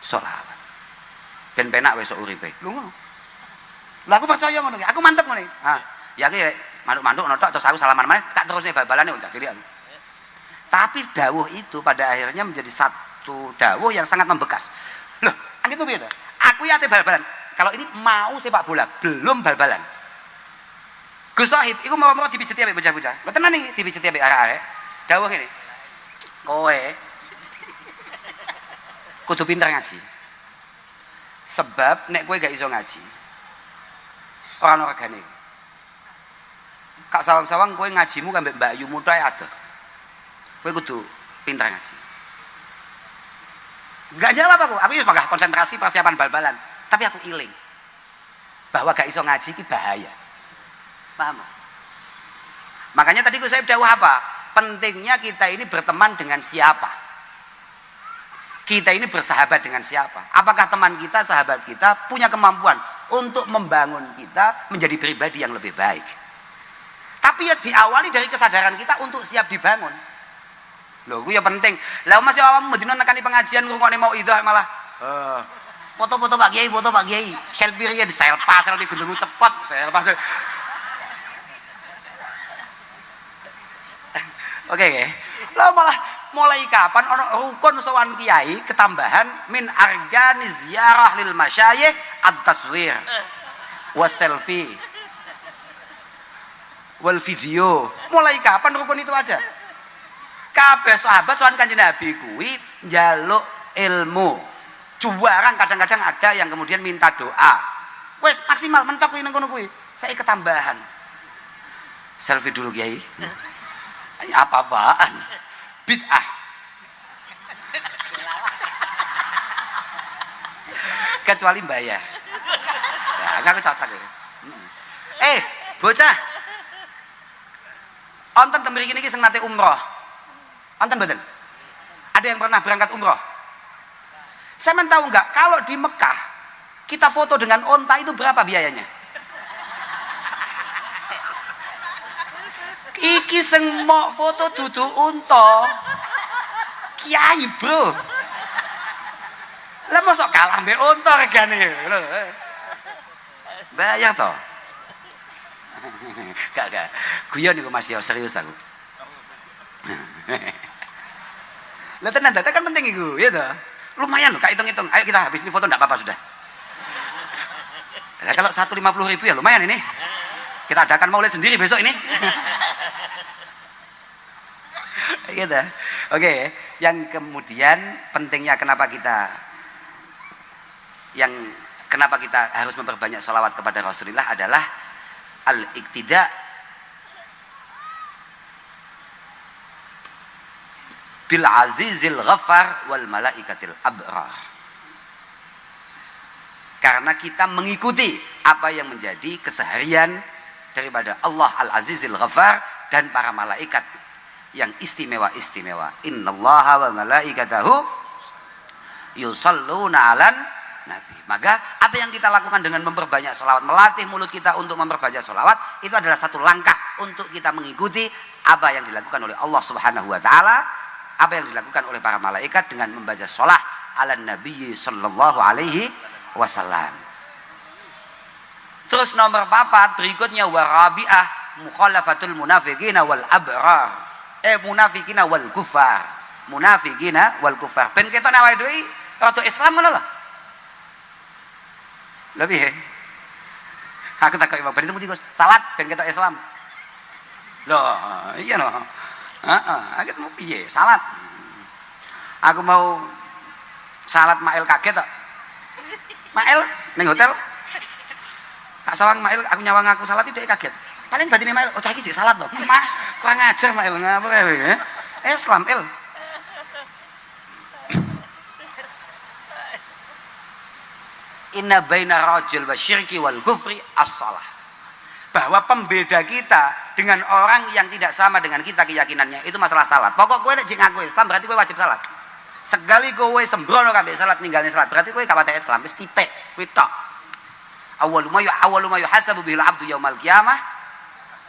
selawat ben penak wis uripe lho ngono lha aku percaya ngono aku mantep ngene ya ki manuk-manuk notok terus aku salaman maneh tak terusne bal-balane cak cilik aku tapi dawuh itu pada akhirnya menjadi satu dawuh yang sangat membekas loh anggit piye to aku ya ate bal-balan kalau ini mau sepak bola belum bal-balan Gus Sohib iku mau dipijeti ambek bocah-bocah lho tenan iki dipijeti ambek arek-arek dawuh ngene kowe kudu pinter ngaji sebab nek kowe gak iso ngaji ora ono regane kak sawang-sawang kowe ngajimu ambek Mbak Yu mutoe adoh kowe kudu pinter ngaji gak jawab aku wis magah konsentrasi persiapan bal-balan tapi aku iling bahwa gak iso ngaji ki bahaya paham makanya tadi saya dawuh apa pentingnya kita ini berteman dengan siapa kita ini bersahabat dengan siapa apakah teman kita sahabat kita punya kemampuan untuk membangun kita menjadi pribadi yang lebih baik tapi ya diawali dari kesadaran kita untuk siap dibangun lho ku ya penting lah Mas awakmu mendino nekani pengajian ngrungokne mau itu malah foto-foto Pak Kiai selfie riyen selfie gendemu cepet Oke. Lah malah mulai kapan ono rukun sowan kiai ketambahan min argani ziarah lil masyayikh at-taswir was selfie wal video. Mulai kapan rukun itu ada? Kabeh sahabat sowan Kanjeng Nabi kuwi njaluk ilmu. Juwarang kadang-kadang ada yang kemudian minta doa. Wes maksimal mentok kuwi nang kono kuwi. Saya ketambahan. Selfie dulu Kiai. Apa-apaan? Bid'ah. Kecuali bayar. Ya, enggak cocok ya. Bocah. Onten ten mriki niki sing nate umroh. Onten mboten? Ada yang pernah berangkat umroh? Saya tahu enggak kalau di Mekah kita foto dengan onta itu berapa biayanya? Iki sing mau foto dudu unta. Kiai, Bro. Lah mosok kalah mbek unta regane. Bayar toh. Gak. Guyon niku Mas ya serius aku. Lah tenan data kan penting iku, ya toh. Lumayan loh, kak hitung-hitung. Ayo kita habis ini foto enggak apa-apa sudah. Nah, kalau 150.000 ya lumayan ini. Kita adakan maulid sendiri besok ini. Gitu. Oke, yang kemudian pentingnya kenapa kita harus memperbanyak sholawat kepada Rasulullah adalah al-iktida bil azizil ghafar wal malaikatil abrar. Karena kita mengikuti apa yang menjadi keseharian daripada Allah al-azizil ghafar dan para malaikat yang istimewa-istimewa. Innallaha wa malaikatahu yusalluna 'alan nabi. Maka apa yang kita lakukan dengan memperbanyak sholawat, melatih mulut kita untuk memperbanyak sholawat, itu adalah satu langkah untuk kita mengikuti apa yang dilakukan oleh Allah Subhanahu wa taala, apa yang dilakukan oleh para malaikat dengan membaca sholah ala nabi sallallahu alaihi wasallam. Terus nomor 4 berikutnya warabi'ah mukhalafatul munafiqina wal abrar. Munafiqina wal kufar. Munafiqina wal kufar. Ben ketok awake dhewe rada Islam ngono lho. Lebih ya. Aku tak kok Imam Bani itu mesti salat ben ketok Islam. Loh, iya loh. Heeh, aku mau piye? Salat. Aku mau salat Mail kaget tok. Mail ning hotel. Kak sawang Mail aku nyawang aku salat itu dia kaget. Paling batine Mail, oh cah iki sik salat to. Mah, kurang ajar Mail ngapa kowe? Islam il. Inna baina rajul wa syirki wal kufri as-shalah. Bahwa pembeda kita dengan orang yang tidak sama dengan kita keyakinannya itu masalah salat. Pokok kowe nek ngaku Islam berarti kowe wajib salat. Sekali kowe sembrono kabeh salat ninggalne salat berarti kowe gak pati Islam, wis titik, kuwi tok. Awwalu ma yuhasabu bil abdu yaumal qiyamah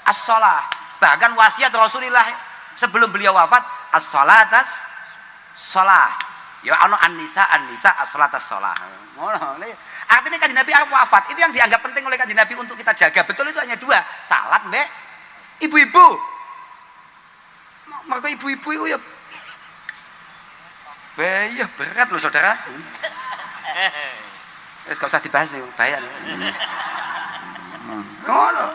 as-shalah. Bahkan wasiat Rasulullah sebelum beliau wafat as-shalatas shalah. Ya ana an-nisa as-shalatas shalah. Ngono. Artinya Kanjeng Nabi wafat, itu yang dianggap penting oleh Kanjeng Nabi untuk kita jaga. Betul itu hanya 2, salat mbek ibu-ibu. Maka ibu-ibu itu ya bahaya berat loh saudara. Wis gak usah dibahas nih, bahaya nih. Ngono.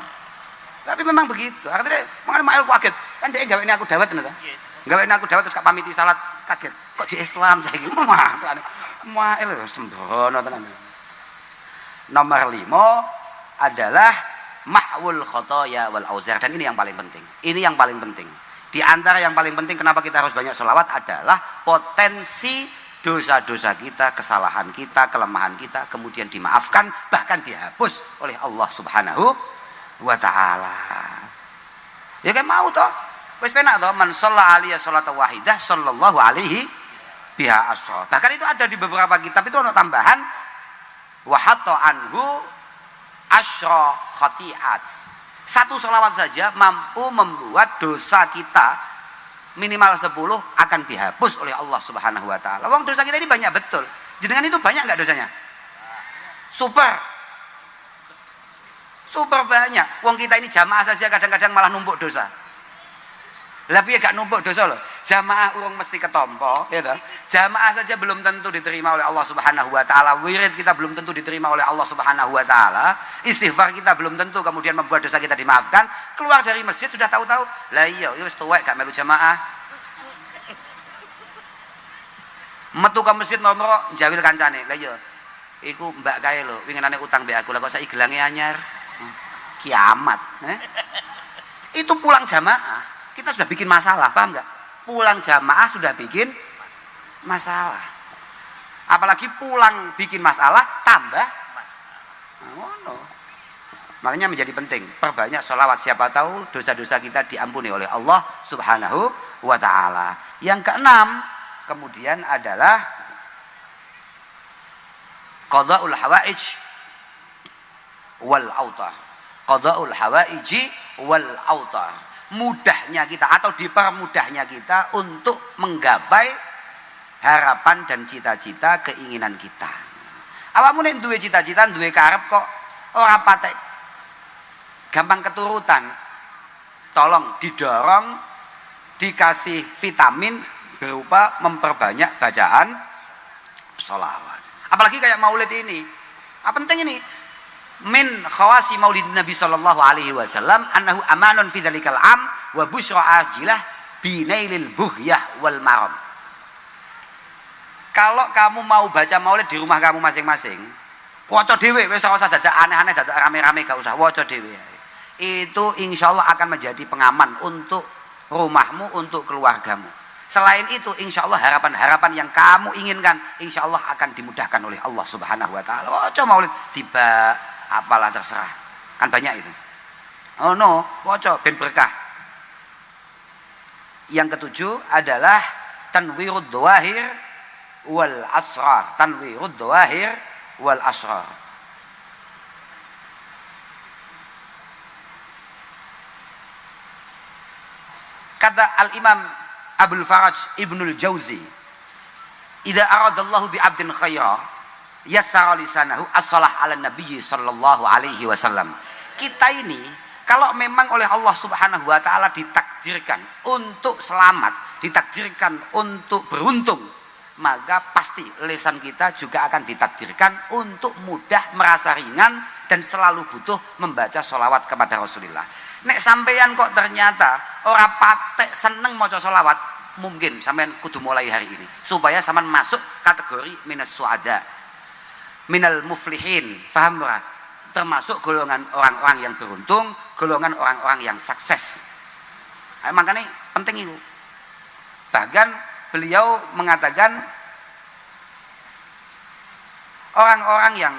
Tapi memang begitu. Artinya makanya Mael kaget. Kan dia gawe aku dawet ngono ta. Gawe aku dawet terus gak pamiti salat kaget. Kok di Islam saiki? Mael sembrono tenan. Nomor 5 adalah mahwul khotoya wal auzar, dan ini yang paling penting. Ini yang paling penting. Di antara yang paling penting kenapa kita harus banyak sholawat adalah potensi dosa-dosa kita, kesalahan kita, kelemahan kita kemudian dimaafkan, bahkan dihapus oleh Allah Subhanahu wa taala. Ya kan mau toh? Wis penak toh, man shalla alaihi sholatan wahidah sallallahu alaihi biha asyra. Bahkan itu ada di beberapa kitab itu ada tambahan wa hatta anhu asyra khati'at. Satu sholawat saja mampu membuat dosa kita minimal 10 akan dihapus oleh Allah Subhanahu wa taala. Wong dosa kita ini banyak betul. Jenengan itu banyak enggak dosanya? Super banyak. Wong kita ini jamaah saja kadang-kadang malah numpuk dosa. Lah piye gak numpuk dosa loh? jamaah urung mesti ketompo, ya toh. Jamaah saja belum tentu diterima oleh Allah Subhanahu wa taala. Wirid kita belum tentu diterima oleh Allah Subhanahu wa taala. Istighfar kita belum tentu kemudian membuat dosa kita dimaafkan. Keluar dari masjid sudah tahu-tahu, lah iya, wis tuwek gak melu jamaah. Metu ke masjid mau njawil kancane. Lah iya, iku mbak kae lho, winginane utang mbek aku, lah kok saiki gelange anyar. Kiamat, Itu pulang jamaah, kita sudah bikin masalah, paham nggak? Pulang jamaah sudah bikin masalah. Apalagi pulang bikin masalah tambah no. Makanya menjadi penting perbanyak sholawat, siapa tahu dosa-dosa kita diampuni oleh Allah Subhanahu wa taala. Yang keenam kemudian adalah qada'ul hawaij wal autar. Qada'ul hawaiji wal autar. Mudahnya kita atau dipermudahnya kita untuk menggapai harapan dan cita-cita keinginan kita. Awakmu nek duwe cita-cita, duwe karep kok ora patek gampang keturutan. Tolong didorong, dikasih vitamin berupa memperbanyak bacaan sholawat. Apalagi kayak maulid ini. Penting ini. Min khawasi maulid Nabi sallallahu alaihi wasallam annahu amanun fi dzalikal am wa busyra ajilah binailil buhyah wal maram. Kalau kamu mau baca maulid di rumah kamu masing-masing, waca dhewe, wis ora usah dadak aneh-aneh, dadak rame-rame, gak usah, waca dhewe. Itu insyaallah akan menjadi pengaman untuk rumahmu, untuk keluargamu. Selain itu insyaallah harapan-harapan yang kamu inginkan insyaallah akan dimudahkan oleh Allah Subhanahu wa taala. Waca maulid tiba apalah terserah, kan banyak itu. Oh no, waca ben berkah. Yang ketujuh adalah tanwirud dhawahir wal asrar. Tanwirud dhawahir wal asrar. Kata Al-Imam Abdul Faraj Ibnul Jauzi, idza aradallahu bi 'abdin khaira yassara lisanahu as-shalah 'ala nabiyyi sallallahu alaihi wasallam. Kita ini kalau memang oleh Allah Subhanahu wa taala ditakdirkan untuk selamat, ditakdirkan untuk beruntung, maka pasti lisan kita juga akan ditakdirkan untuk mudah, merasa ringan dan selalu butuh membaca sholawat kepada Rasulullah. Nek sampeyan kok ternyata ora patek seneng maca sholawat, mungkin sampeyan kudu mulai hari ini supaya sampean masuk kategori minas suada, minal muflihin, paham ora? Termasuk golongan orang-orang yang beruntung, golongan orang-orang yang sukses. Makanya penting itu. Bahkan beliau mengatakan orang-orang yang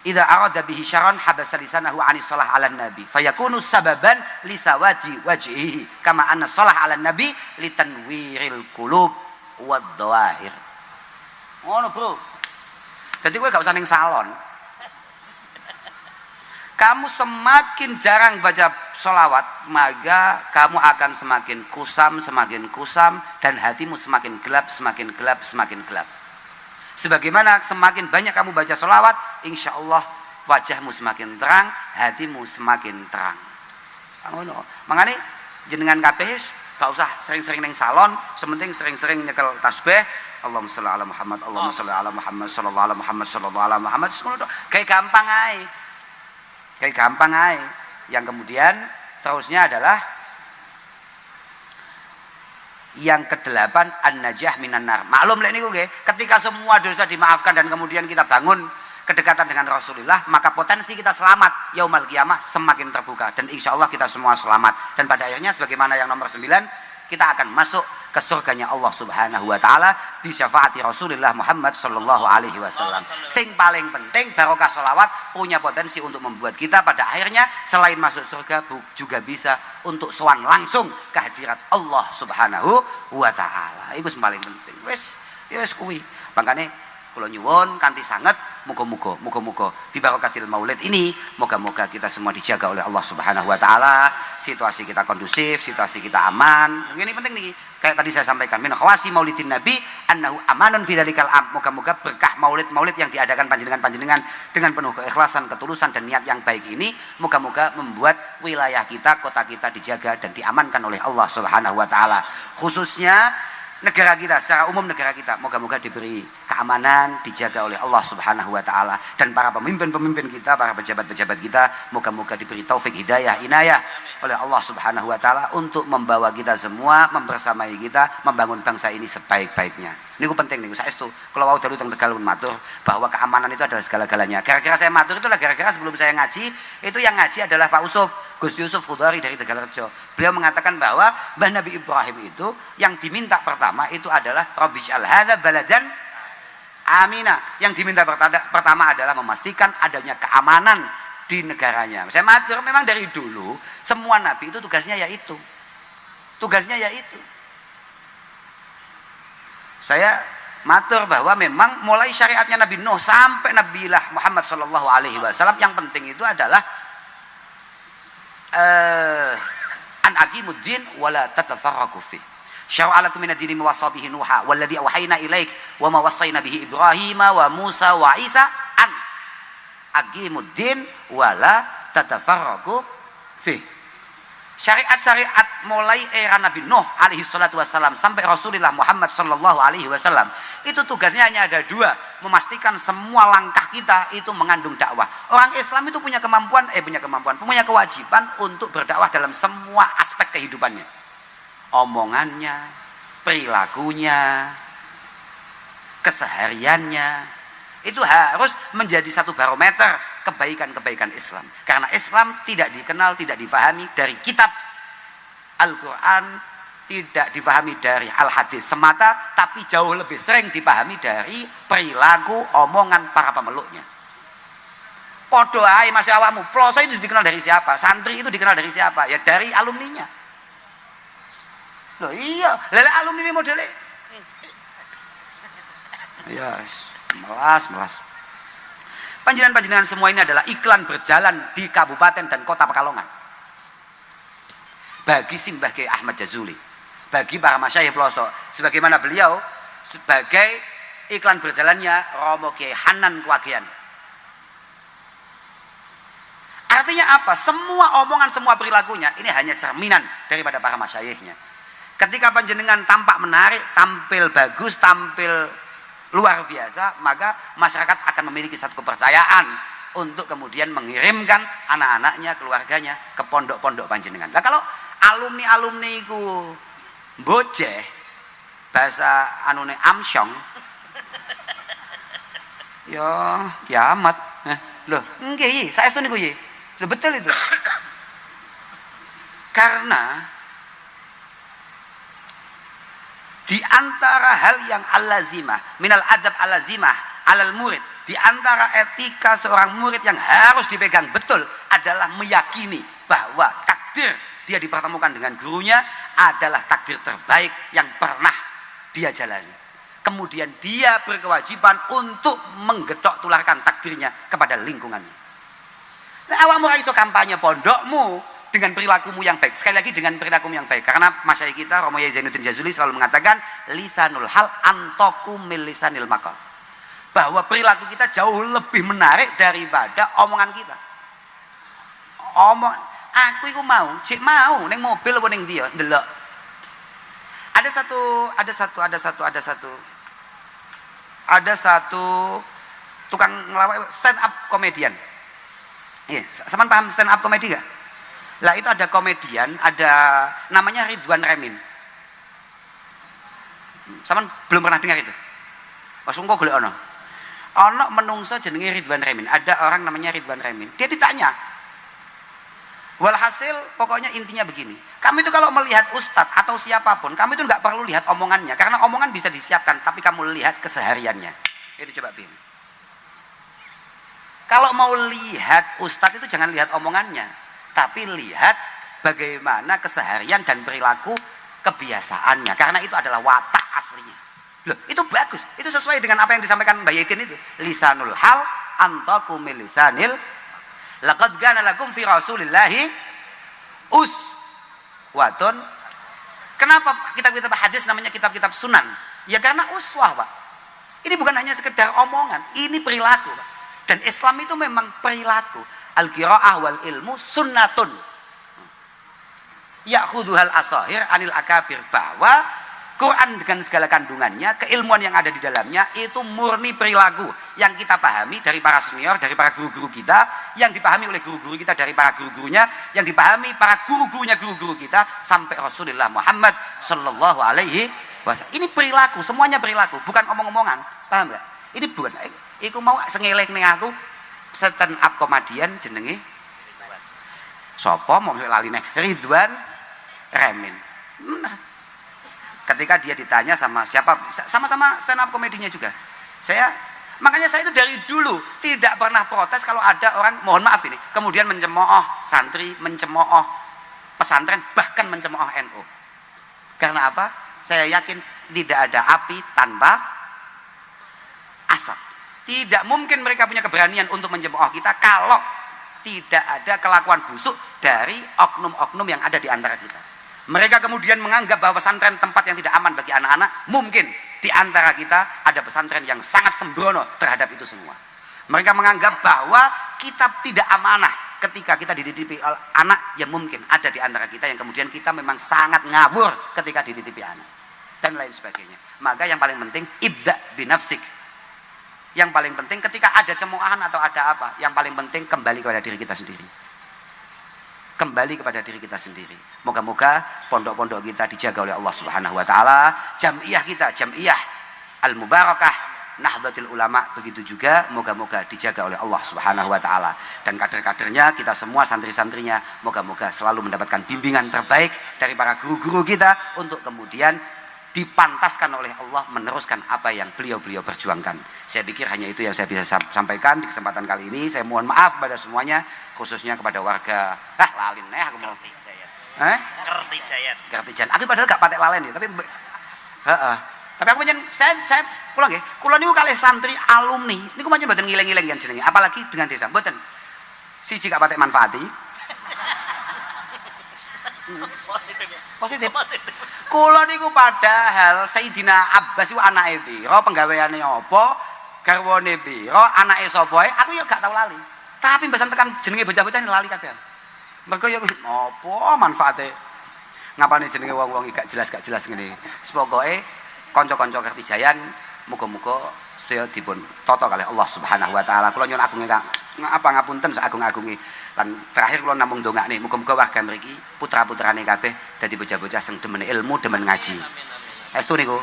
idza arada bihi syarran habasa lisanahu 'anis shalah 'alan nabi fayakunu sababan li sawati wajhihi kama anna shalah 'alan nabi litanwiril qulub wad dhawahir. Ngono, Bro. Jadi gue gak usah ning salon. Kamu semakin jarang baca sholawat, maka kamu akan semakin kusam, dan hatimu semakin gelap, semakin gelap, semakin gelap. Sebagaimana semakin banyak kamu baca sholawat, insya Allah wajahmu semakin terang, hatimu semakin terang. Makanya jenengan kabeh gak usah sering-sering neng salon, sementing sering-sering nyekel tasbih. Allahumma sholli ala Muhammad, Allahumma sholli ala Muhammad, sallallahu ala Muhammad, sallallahu ala Muhammad. Kayak gampang aja. Kayak gampang aja. Yang kemudian terusnya adalah yang kedelapan an-najah minan nar. Maklum lek niku nggih, ketika semua dosa dimaafkan dan kemudian kita bangun kedekatan dengan Rasulullah, maka potensi kita selamat yaumul qiyamah semakin terbuka dan insya Allah kita semua selamat. Dan pada akhirnya sebagaimana yang nomor 9, kita akan masuk ke surganya Allah Subhanahu wa taala bi syafaati Rasulullah Muhammad sallallahu alaihi wasallam. Sing paling penting barokah sholawat punya potensi untuk membuat kita pada akhirnya selain masuk surga juga bisa untuk sowan langsung ke hadirat Allah Subhanahu wa taala. Iku sing paling penting. Wis kuwi. Makane kula nyuwun kanthi sanget Muga-muga di barakatil maulid ini moga-moga kita semua dijaga oleh Allah Subhanahu wa taala, situasi kita kondusif, situasi kita aman. Ini penting nih. Kayak tadi saya sampaikan, min khawasi maulidin nabi annahu amanun fi dzalikal am. Moga-moga berkah maulid-maulid yang diadakan panjenengan-panjenengan dengan penuh keikhlasan, ketulusan dan niat yang baik ini moga-moga membuat wilayah kita, kota kita dijaga dan diamankan oleh Allah Subhanahu wa taala. Khususnya negara kita, secara umum negara kita moga-moga diberi keamanan, dijaga oleh Allah Subhanahu wa taala, dan para pemimpin-pemimpin kita, para pejabat-pejabat kita moga-moga diberi taufik hidayah inayah oleh Allah Subhanahu wa taala untuk membawa kita semua, membersamai kita membangun bangsa ini sebaik-baiknya. Ini penting nih, saestu kalau wau dalu teng Tegal matur bahwa keamanan itu adalah segala-galanya. Gara-gara saya matur itulah gara-gara sebelum saya ngaji, itu yang ngaji adalah Pak Gus Yusuf Khudari dari Tegalrejo. Beliau mengatakan bahwa Mbah Nabi Ibrahim itu yang diminta pertama itu adalah Rabbij'al hadza baladan amina. Yang diminta pertama adalah memastikan adanya keamanan di negaranya. Saya matur memang dari dulu semua nabi itu tugasnya yaitu. Saya matur bahwa memang mulai syariatnya Nabi Nuh sampai Nabilah Muhammad sallallahu alaihi wasallam yang penting itu adalah an aqimuddin wala tatafarraqu fi. Syara'a lakum minad dini ma wassa bihi Nuha walladzi awhayna ilaik wa ma wassayna bihi Ibrahim wa Musa wa Isa an aqimuddin wala tatafarraqu fi. Syariat-syariat mulai era Nabi Nuh alaihi salatu wassalam sampai Rasulullah Muhammad sallallahu alaihi wasallam itu tugasnya hanya ada dua, memastikan semua langkah kita itu mengandung dakwah. Orang Islam itu punya kewajiban untuk berdakwah dalam semua aspek kehidupannya, omongannya, perilakunya, kesehariannya, itu harus menjadi satu barometer kebaikan-kebaikan Islam. Karena Islam tidak dikenal, tidak difahami dari kitab Al-Quran, tidak difahami dari Al-Hadis semata, tapi jauh lebih sering dipahami dari perilaku, omongan para pemeluknya. Podo ae Mas awakmu, ploso itu dikenal dari siapa? Santri itu dikenal dari siapa? Ya dari alumninya. Loh iya, lele alumni modelnya. Yes, melas. Panjenengan semua ini adalah iklan berjalan di kabupaten dan kota Pekalongan. Bagi Simbah Kiai Ahmad Jazuli, bagi para masyayikh pelosok, sebagaimana beliau sebagai iklan berjalannya Romo Kiai Hanan Kuwagean. Artinya apa? Semua omongan, semua perilakunya ini hanya cerminan daripada para masyayikhnya. Ketika panjenengan tampak menarik, tampil bagus, tampil luar biasa, maka masyarakat akan memiliki satu kepercayaan untuk kemudian mengirimkan anak-anaknya, keluarganya ke pondok-pondok panjenengan. Nah kalau alumni ku boceh bahasa anune amsyong, ya kiamat. Loh, nggih, saestu niku nggih. Betul itu. Karena di antara hal yang al-lazimah minal adab al-lazimah alal murid, di antara etika seorang murid yang harus dipegang betul adalah meyakini bahwa takdir dia dipertemukan dengan gurunya adalah takdir terbaik yang pernah dia jalani. Kemudian dia berkewajiban untuk menggetok tularkan takdirnya kepada lingkungannya. Nah, awakmu ra iso kampanye pondokmu dengan perilakumu yang baik. Sekali lagi dengan perilakumu yang baik. Karena masyayikh kita Romo Yai Zainuddin Jazuli selalu mengatakan lisanul hal antoku mil lisanil maqal. Bahwa perilaku kita jauh lebih menarik daripada omongan kita. Aku iku cek mau ning mobil apa ning ndi ya ndelok. Ada satu tukang ngelawak stand up komedian. Iya, sampean paham stand up komedi gak? Lah itu ada komedian, ada namanya Ridwan Remin. Sampean belum pernah dengar itu? Mas engko golek ono. Ono menungso jenenge Ridwan Remin. Ada orang namanya Ridwan Remin. Dia ditanya. Walhasil pokoknya intinya begini. Kamu itu kalau melihat ustadz atau siapapun, kamu itu nggak perlu lihat omongannya, karena omongan bisa disiapkan, tapi kamu lihat kesehariannya. Itu coba bingung. Kalau mau lihat ustadz itu jangan lihat omongannya, tapi lihat bagaimana keseharian dan perilaku kebiasaannya, karena itu adalah watak aslinya. Loh, itu bagus. Itu sesuai dengan apa yang disampaikan Mbak Yaitin itu. Lisanul hal antaku min lisanil. Laqad kana lakum fi Rasulillahi uswatun. Kenapa kitab-kitab hadis namanya kitab-kitab sunan? Ya karena uswah, Pak. Ini bukan hanya sekedar omongan, ini perilaku, Pak. Dan Islam itu memang perilaku. Al-qiraah wal ilmu sunnatun. Ya'khudhuhal asahir anil akabir, bahwa Quran dengan segala kandungannya, keilmuan yang ada di dalamnya itu murni perilaku yang kita pahami dari para senior, dari para guru-guru kita, yang dipahami oleh guru-guru kita dari para guru-gurunya, yang dipahami para guru-gurunya guru-guru kita sampai Rasulullah Muhammad sallallahu alaihi wasallam. Ini perilaku, semuanya perilaku, bukan omong-omongan. Paham enggak? Ini bukan iku mau sengelek ning aku stand up komedian jenenge sapa mau lali neh Ridwan Remin. Ketika dia ditanya sama siapa, sama-sama stand up komedinya juga. Makanya saya itu dari dulu tidak pernah protes kalau ada orang, mohon maaf ini, kemudian mencemooh santri, mencemooh pesantren, bahkan mencemooh NU. Karena apa? Saya yakin tidak ada api tanpa asap. Tidak mungkin mereka punya keberanian untuk mencemooh kita kalau tidak ada kelakuan busuk dari oknum-oknum yang ada di antara kita. Mereka kemudian menganggap bahwa pesantren tempat yang tidak aman bagi anak-anak. Mungkin di antara kita ada pesantren yang sangat sembrono terhadap itu semua. Mereka menganggap bahwa kita tidak amanah ketika kita dititipi oleh anak. Ya mungkin ada di antara kita yang kemudian kita memang sangat ngawur ketika dititipi anak dan lain sebagainya. Maka yang paling penting ibda binafsik. Yang paling penting ketika ada cemoohan atau ada apa, yang paling penting kembali kepada diri kita sendiri. Kembali kepada diri kita sendiri. Moga-moga pondok-pondok kita dijaga oleh Allah Subhanahu wa taala, jamiah kita, jamiah Al-Mubarakah Nahdlatul Ulama begitu juga moga-moga dijaga oleh Allah Subhanahu wa taala, dan kader-kadernya kita semua, santri-santrinya, moga-moga selalu mendapatkan bimbingan terbaik dari para guru-guru kita untuk kemudian dipantaskan oleh Allah meneruskan apa yang beliau-beliau perjuangkan. Saya pikir hanya itu yang saya bisa sampaikan di kesempatan kali ini. Saya mohon maaf pada semuanya, khususnya kepada warga lalin aku mau Kertijan. Aku padahal gak patek lalen ya, tapi tapi aku pancen saya pulang nggih. Kula niku kalih santri alumni niku pancen mboten ngileng-ngileng yen jenenge, apalagi dengan desa. Mboten. Siji gak patek manfaati. Positif. Kula niku padahal Sayyidina Abbas iku anake pira, penggaweane apa, garwane pira, anake sapa ae, aku ya gak tau lali. Tapi mbasan tekan jenenge bocah-bocah lali kabeh. Mergo ya apa manfaate ngapalne jenenge wong-wong gak jelas ngene. Pokoke kanca-kanca Kertijayan muga-muga sedaya dipun tata kalih Allah Subhanahu wa taala. Kula nyuwun agung ngapunten sagung-agunge. Lan terakhir kula namung ndongakne muga-muga warga mriki putra-putrane kabeh dadi bocah-bocah sing demen ilmu, demen ngaji. Estu niku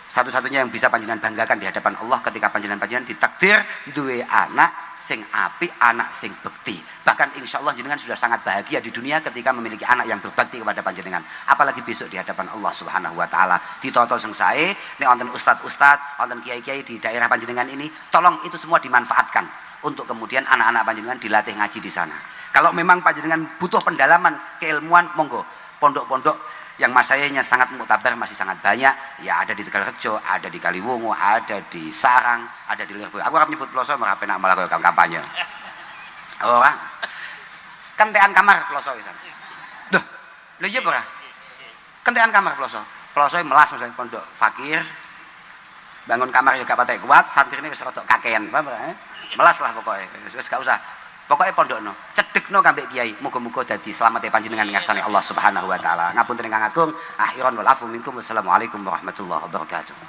satu-satunya yang bisa panjenengan banggakan di hadapan Allah ketika panjenengan ditakdir duwe anak sing apik, anak sing bekti. Bahkan insya Allah jenengan sudah sangat bahagia di dunia ketika memiliki anak yang berbakti kepada panjenengan. Apalagi besok di hadapan Allah Subhanahu wa taala. Ditata sing sae, nek wonten ustad-ustad, wonten kiai-kiai di daerah panjenengan ini, tolong itu semua dimanfaatkan untuk kemudian anak-anak panjenengan dilatih ngaji di sana. Kalau memang panjenengan butuh pendalaman keilmuan, monggo. Pondok-pondok yang masayanya sangat muktabar masih sangat banyak, ya ada di Tegalrejo, ada di Kaliwungu, ada di Sarang, ada di Lirboyo. Aku harap nyebut Ploso malah penak malah kaya kampanye. Ora. Kentekan kamar Ploso pisan. Duh, lha iya ora? Kentekan kamar Ploso. Ploso melas misalnya pondok fakir. Bangun kamar ya gak patek kuat, santrine wis rada kakean, paham ora? Melas lah pokoknya, wis gak usah. Pokoknya pondokno, cedekno kambek kiai, muga-muga dadi slamete panjenengan ngarsane Allah Subhanahu wa taala. Ngapunten ingkang agung, akhiron wal afu minkum. Wassalamualaikum warahmatullahi wabarakatuh.